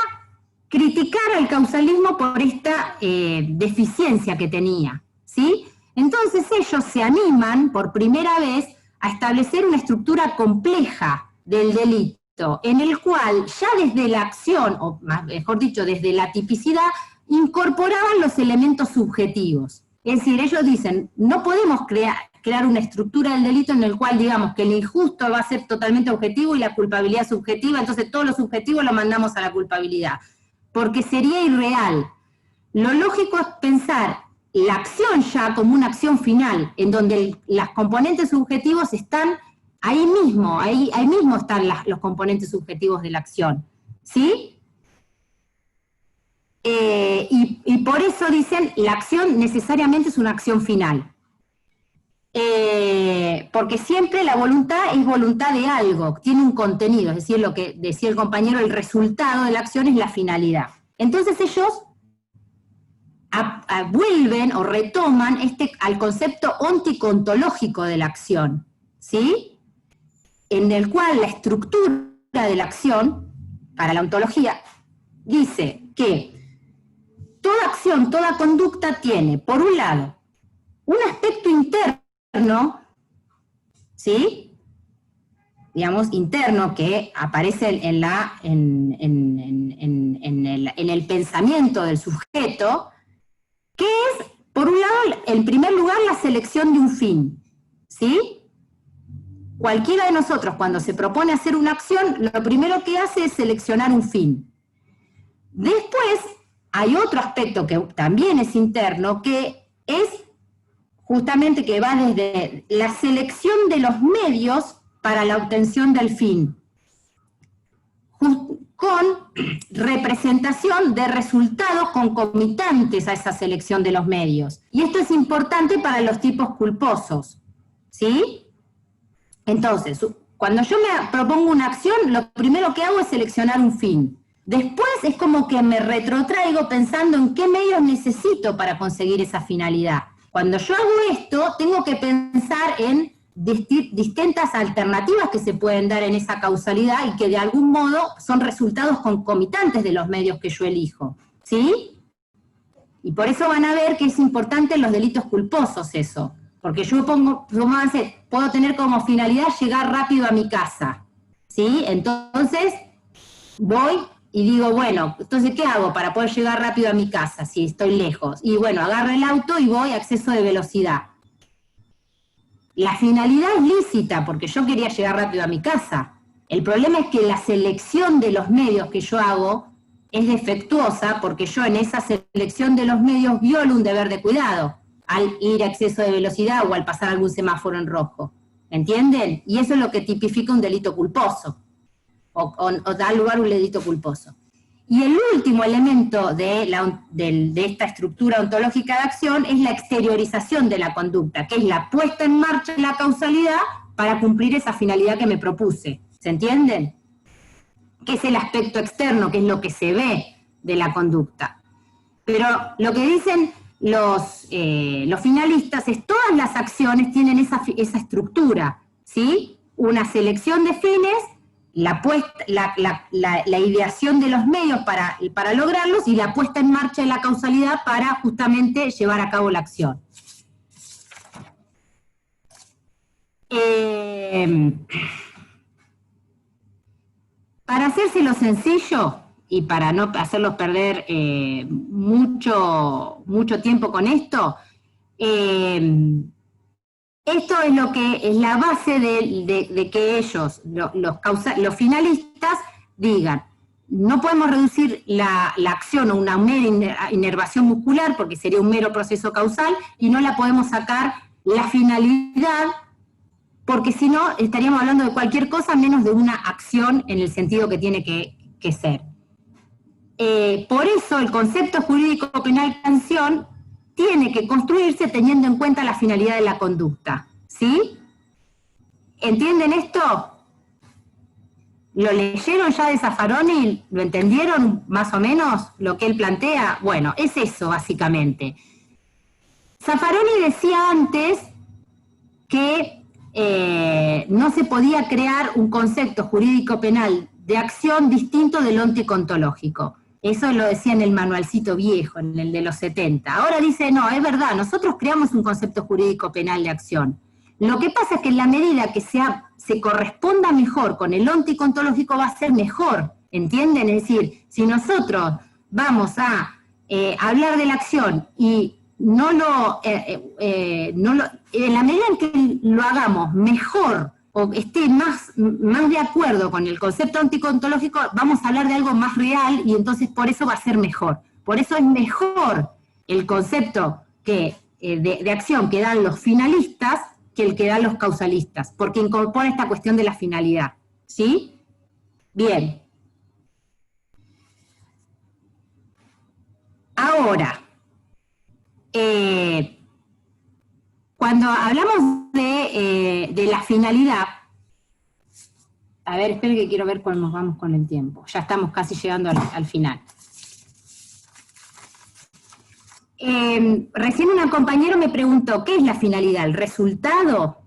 criticar al causalismo por esta deficiencia que tenía, ¿sí? Entonces ellos se animan por primera vez a establecer una estructura compleja del delito, en el cual ya desde la acción, o mejor dicho, desde la tipicidad, incorporaban los elementos subjetivos. Es decir, ellos dicen, no podemos crear una estructura del delito en el cual digamos que el injusto va a ser totalmente objetivo y la culpabilidad subjetiva, entonces todo lo subjetivo lo mandamos a la culpabilidad, porque sería irreal. Lo lógico es pensar la acción ya como una acción final, en donde las componentes subjetivos están ahí mismo, ahí mismo están los componentes subjetivos de la acción, ¿sí? Y por eso dicen, la acción necesariamente es una acción final. Porque siempre la voluntad es voluntad de algo, tiene un contenido, es decir, lo que decía el compañero, el resultado de la acción es la finalidad. Entonces ellos vuelven o retoman al concepto onticontológico de la acción, ¿sí? En el cual la estructura de la acción, para la ontología, dice que toda acción, toda conducta tiene, por un lado, un aspecto interno, ¿sí? Digamos, interno, que aparece en el pensamiento del sujeto, que es, por un lado, en primer lugar, la selección de un fin, ¿sí? Cualquiera de nosotros, cuando se propone hacer una acción, lo primero que hace es seleccionar un fin. Después, hay otro aspecto que también es interno, que es justamente que va desde la selección de los medios para la obtención del fin, con representación de resultados concomitantes a esa selección de los medios. Y esto es importante para los tipos culposos, ¿sí? Entonces, cuando yo me propongo una acción, lo primero que hago es seleccionar un fin. Después es como que me retrotraigo pensando en qué medios necesito para conseguir esa finalidad. Cuando yo hago esto, tengo que pensar en distintas alternativas que se pueden dar en esa causalidad y que de algún modo son resultados concomitantes de los medios que yo elijo, ¿sí? Y por eso van a ver que es importante en los delitos culposos eso, porque yo puedo tener como finalidad llegar rápido a mi casa, ¿sí? Entonces voy y digo, bueno, entonces ¿qué hago para poder llegar rápido a mi casa si estoy lejos? Y bueno, agarro el auto y voy a exceso de velocidad. La finalidad es lícita, porque yo quería llegar rápido a mi casa. El problema es que la selección de los medios que yo hago es defectuosa, porque yo en esa selección de los medios violo un deber de cuidado, al ir a exceso de velocidad o al pasar algún semáforo en rojo. ¿Entienden? Y eso es lo que tipifica un delito culposo, o da lugar a un delito culposo. Y el último elemento de esta estructura ontológica de acción es la exteriorización de la conducta, que es la puesta en marcha de la causalidad para cumplir esa finalidad que me propuse. ¿Se entienden? Que es el aspecto externo, que es lo que se ve de la conducta. Pero lo que dicen los finalistas es todas las acciones tienen esa estructura, ¿sí? Una selección de fines, la ideación de los medios para lograrlos y la puesta en marcha de la causalidad para justamente llevar a cabo la acción. Para hacérselo sencillo y para no hacerlos perder mucho tiempo con esto, esto es lo que es la base de que ellos, los finalistas, digan, no podemos reducir la acción a una mera inervación muscular, porque sería un mero proceso causal, y no la podemos sacar la finalidad, porque si no estaríamos hablando de cualquier cosa menos de una acción en el sentido que tiene que ser. Por eso el concepto jurídico penal acción tiene que construirse teniendo en cuenta la finalidad de la conducta, ¿sí? ¿Entienden esto? ¿Lo leyeron ya de Zaffaroni? ¿Lo entendieron más o menos lo que él plantea? Bueno, es eso básicamente. Zaffaroni decía antes que no se podía crear un concepto jurídico penal de acción distinto del onticontológico. Eso lo decía en el manualcito viejo, en el de los 70. Ahora dice, no, es verdad, nosotros creamos un concepto jurídico penal de acción. Lo que pasa es que en la medida que se corresponda mejor con el onticontológico va a ser mejor, ¿entienden? Es decir, si nosotros vamos a hablar de la acción y en la medida en que lo hagamos mejor o esté más de acuerdo con el concepto onticontológico, vamos a hablar de algo más real y entonces por eso va a ser mejor. Por eso es mejor el concepto de acción que dan los finalistas que el que dan los causalistas, porque incorpora esta cuestión de la finalidad. ¿Sí? Bien. Ahora, cuando hablamos de la finalidad, a ver, esperen que quiero ver cuál nos vamos con el tiempo. Ya estamos casi llegando al final. Recién un compañero me preguntó, ¿qué es la finalidad? ¿El resultado?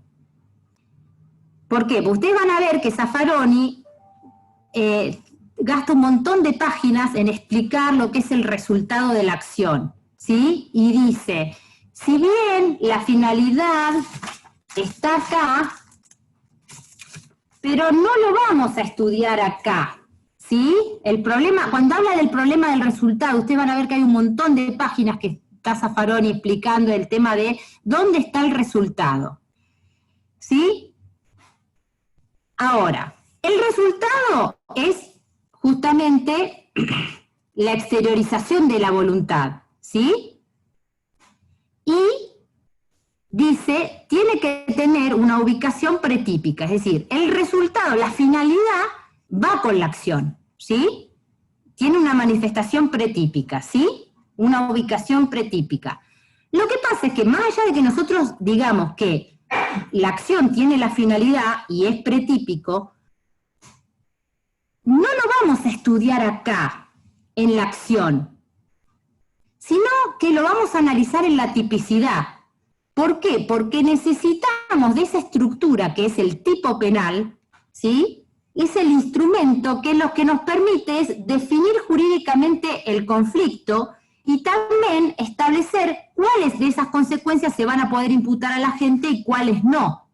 ¿Por qué? Porque ustedes van a ver que Zaffaroni gasta un montón de páginas en explicar lo que es el resultado de la acción, ¿sí? Y dice, si bien la finalidad está acá, pero no lo vamos a estudiar acá, ¿sí? El problema, cuando habla del problema del resultado, ustedes van a ver que hay un montón de páginas que está Zaffaroni explicando el tema de dónde está el resultado, ¿sí? Ahora, el resultado es justamente la exteriorización de la voluntad, ¿sí? Y dice, tiene que tener una ubicación pretípica, es decir, el resultado, la finalidad va con la acción, ¿sí? Tiene una manifestación pretípica, ¿sí? Una ubicación pretípica. Lo que pasa es que más allá de que nosotros digamos que la acción tiene la finalidad y es pretípico, no lo vamos a estudiar acá, en la acción, sino que lo vamos a analizar en la tipicidad. ¿Por qué? Porque necesitamos de esa estructura que es el tipo penal, ¿sí? Es el instrumento que lo que nos permite es definir jurídicamente el conflicto y también establecer cuáles de esas consecuencias se van a poder imputar a la gente y cuáles no.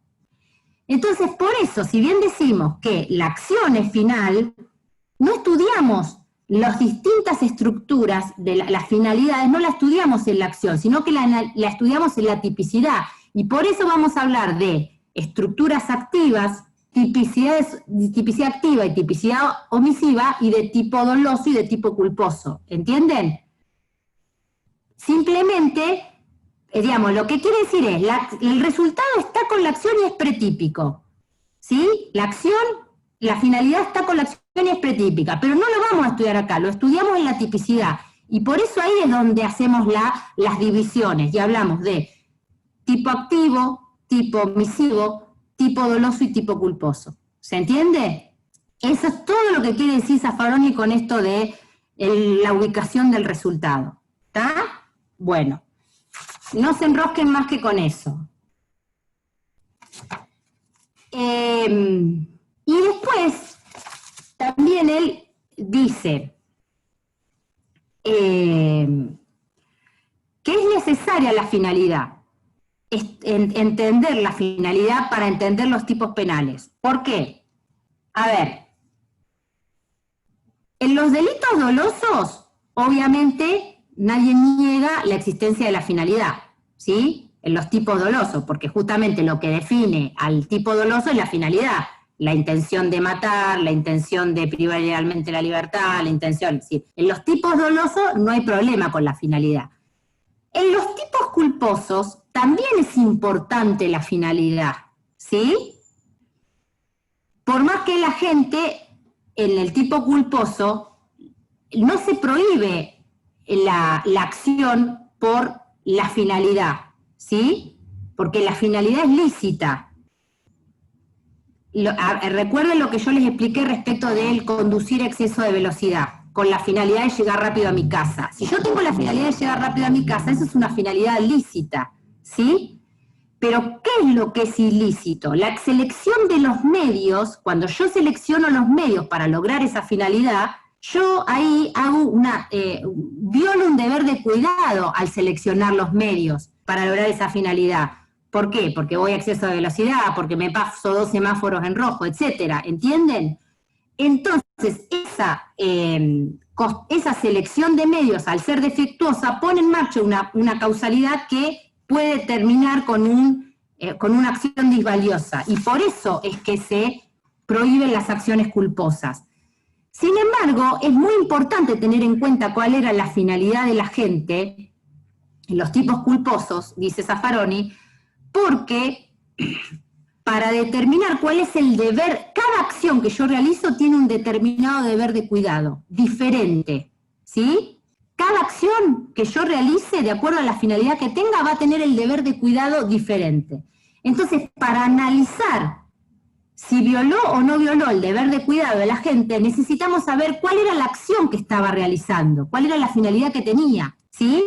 Entonces, por eso, si bien decimos que la acción es final, no estudiamos las distintas estructuras de las finalidades, no la estudiamos en la acción, sino que la estudiamos en la tipicidad. Y por eso vamos a hablar de estructuras activas, tipicidad activa y tipicidad omisiva, y de tipo doloso y de tipo culposo. ¿Entienden? Simplemente, digamos, lo que quiere decir es, el resultado está con la acción y es pretípico. ¿Sí? La acción, la finalidad está con la acción y es pretípica, pero no lo vamos a estudiar acá, lo estudiamos en la tipicidad. Y por eso ahí es donde hacemos las divisiones, y hablamos de tipo activo, tipo omisivo, tipo doloso y tipo culposo. ¿Se entiende? Eso es todo lo que quiere decir Zaffaroni con esto de la ubicación del resultado. ¿Está? Bueno, no se enrosquen más que con eso. Y después, también él dice que es necesaria la finalidad, entender la finalidad para entender los tipos penales. ¿Por qué? A ver, en los delitos dolosos, obviamente, nadie niega la existencia de la finalidad, ¿sí? En los tipos dolosos, porque justamente lo que define al tipo doloso es la finalidad, la intención de matar, la intención de privar ilegalmente la libertad, la intención, ¿sí? En los tipos dolosos no hay problema con la finalidad. En los tipos culposos también es importante la finalidad, ¿sí? Por más que la gente, en el tipo culposo, no se prohíbe la acción por la finalidad, ¿sí? Porque la finalidad es lícita. Recuerden lo que yo les expliqué respecto del conducir a exceso de velocidad, con la finalidad de llegar rápido a mi casa. Si yo tengo la finalidad de llegar rápido a mi casa, eso es una finalidad lícita, ¿sí? Pero, ¿qué es lo que es ilícito? La selección de los medios, cuando yo selecciono los medios para lograr esa finalidad, yo ahí hago violo un deber de cuidado al seleccionar los medios para lograr esa finalidad. ¿Por qué? Porque voy a exceso de velocidad, porque me paso 2 semáforos en rojo, etcétera, ¿entienden? Entonces, esa selección de medios, al ser defectuosa, pone en marcha una causalidad que puede terminar con una acción disvaliosa, y por eso es que se prohíben las acciones culposas. Sin embargo, es muy importante tener en cuenta cuál era la finalidad de la gente en los tipos culposos, dice Zaffaroni, porque para determinar cuál es el deber, cada acción que yo realizo tiene un determinado deber de cuidado, diferente, ¿sí? Cada acción que yo realice, de acuerdo a la finalidad que tenga, va a tener el deber de cuidado diferente. Entonces, para analizar si violó o no violó el deber de cuidado de la gente, necesitamos saber cuál era la acción que estaba realizando, cuál era la finalidad que tenía, ¿sí?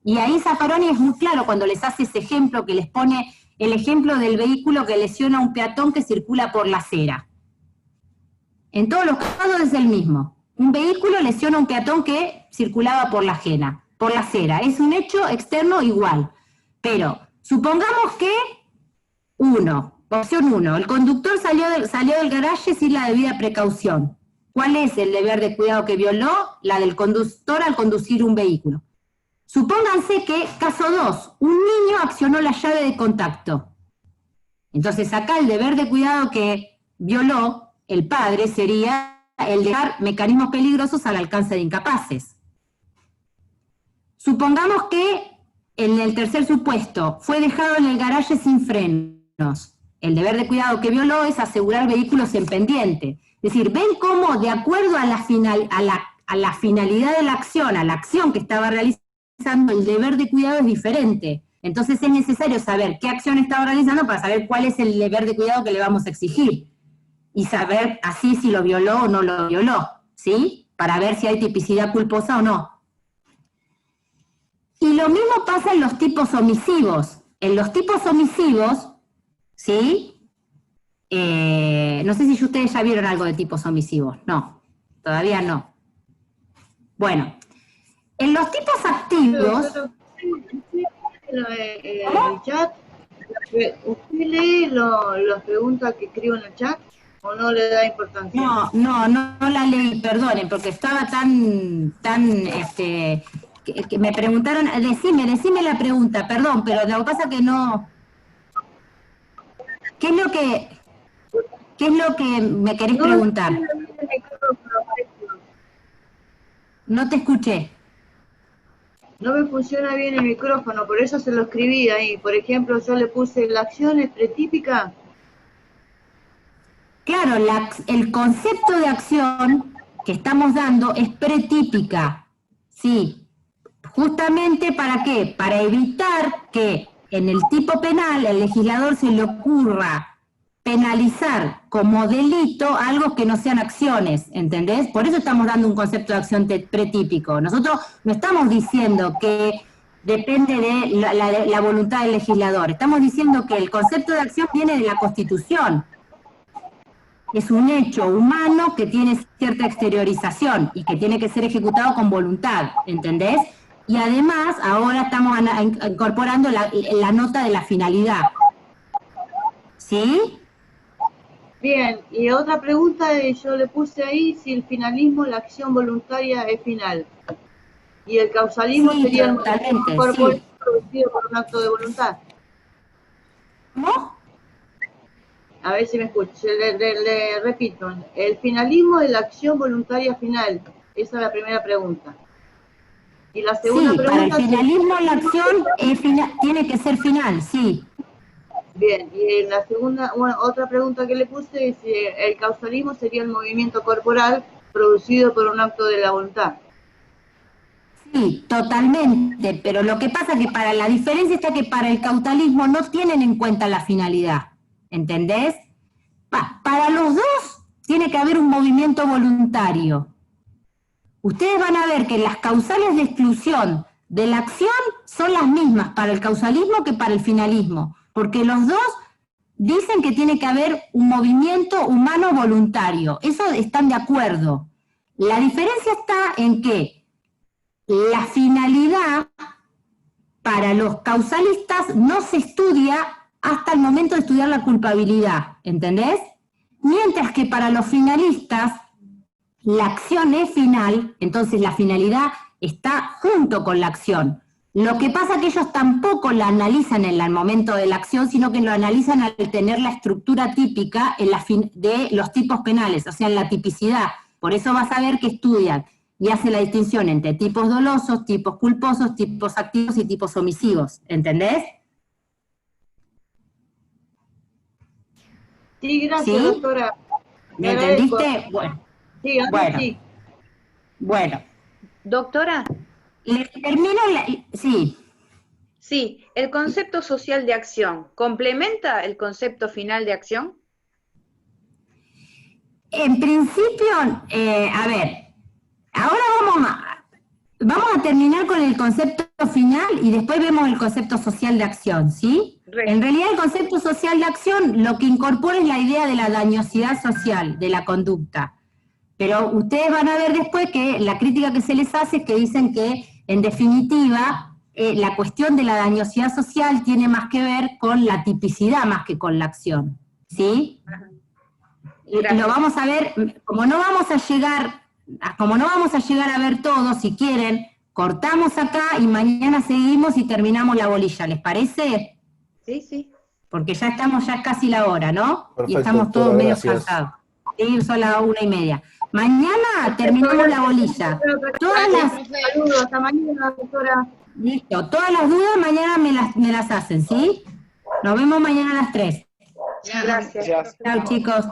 Y ahí Zaffaroni es muy claro cuando les hace ese ejemplo, que les pone el ejemplo del vehículo que lesiona a un peatón que circula por la acera. En todos los casos es el mismo. Un vehículo lesiona a un peatón que circulaba por la acera. Es un hecho externo igual. Pero supongamos que opción 1, el conductor salió del garaje sin la debida precaución. ¿Cuál es el deber de cuidado que violó? La del conductor al conducir un vehículo. Supónganse que, caso 2, un niño accionó la llave de contacto. Entonces acá el deber de cuidado que violó el padre sería el dejar mecanismos peligrosos al alcance de incapaces. Supongamos que en el tercer supuesto, fue dejado en el garaje sin frenos. El deber de cuidado que violó es asegurar vehículos en pendiente. Es decir, ven cómo, de acuerdo a la finalidad de la acción que estaba realizando, el deber de cuidado es diferente. Entonces es necesario saber qué acción estaba realizando para saber cuál es el deber de cuidado que le vamos a exigir. Y saber así si lo violó o no lo violó, ¿sí? Para ver si hay tipicidad culposa o no. Y lo mismo pasa en los tipos omisivos. En los tipos omisivos, ¿sí? No sé si ustedes ya vieron algo de tipos omisivos. No, todavía no. Bueno, en los tipos activos... el chat, ¿usted lee las preguntas que escribo en el chat o no le da importancia? No la leí, perdonen, porque estaba que me preguntaron, decime la pregunta, perdón, pero lo que pasa que no... ¿Qué es lo que me querés preguntar? No te escuché. No me funciona bien el micrófono, por eso se lo escribí ahí. Por ejemplo, yo le puse la acción es pretípica. Claro, el concepto de acción que estamos dando es pretípica, sí. Justamente ¿para qué? Para evitar que en el tipo penal el legislador se le ocurra penalizar como delito algo que no sean acciones, ¿entendés? Por eso estamos dando un concepto de acción pretípico. Nosotros no estamos diciendo que depende de la voluntad del legislador, estamos diciendo que el concepto de acción viene de la Constitución. Es un hecho humano que tiene cierta exteriorización y que tiene que ser ejecutado con voluntad, ¿entendés? Y además, ahora estamos incorporando la nota de la finalidad. ¿Sí? Bien, y otra pregunta, yo le puse ahí si el finalismo, la acción voluntaria es final. Y el causalismo sería el cuerpo producido por un acto de voluntad. ¿Cómo? A ver si me escucha, le repito, el finalismo es la acción voluntaria final. Esa es la primera pregunta. Y la segunda pregunta... para el finalismo la acción tiene que ser final, sí. Bien, y en la segunda, otra pregunta que le puse es si el causalismo sería el movimiento corporal producido por un acto de la voluntad. Sí, totalmente, pero lo que pasa es que la diferencia está que para el causalismo no tienen en cuenta la finalidad, ¿entendés? Para los dos tiene que haber un movimiento voluntario. Ustedes van a ver que las causales de exclusión de la acción son las mismas para el causalismo que para el finalismo, porque los dos dicen que tiene que haber un movimiento humano voluntario. Eso están de acuerdo. La diferencia está en que la finalidad para los causalistas no se estudia hasta el momento de estudiar la culpabilidad, ¿entendés? Mientras que para los finalistas la acción es final, entonces la finalidad está junto con la acción. Lo que pasa es que ellos tampoco la analizan en el momento de la acción, sino que lo analizan al tener la estructura típica de los tipos penales, o sea, en la tipicidad. Por eso vas a ver que estudian y hacen la distinción entre tipos dolosos, tipos culposos, tipos activos y tipos omisivos. ¿Entendés? Sí, gracias, ¿Sí? doctora. ¿Me entendiste? Bueno. Sí, sí. Bueno. Doctora. Le termino sí. Sí, el concepto social de acción, ¿complementa el concepto final de acción? En principio, a ver, ahora vamos a terminar con el concepto final y después vemos el concepto social de acción, ¿sí? En realidad el concepto social de acción lo que incorpora es la idea de la dañosidad social de la conducta. Pero ustedes van a ver después que la crítica que se les hace es que dicen que, en definitiva, la cuestión de la dañosidad social tiene más que ver con la tipicidad más que con la acción, ¿sí? Lo vamos a ver, como no vamos a llegar a ver todo, si quieren, cortamos acá y mañana seguimos y terminamos la bolilla, ¿les parece? Sí, sí. Porque ya es casi la hora, ¿no? Perfecto, y estamos todos doctora, medio gracias. cansados. Sí, son las 1:30. Mañana terminamos la bolilla. Todas las... Saludos, hasta mañana, doctora. Listo. Todas las dudas mañana me las hacen, ¿sí? Nos vemos mañana a las 3. Gracias. Chao, chicos.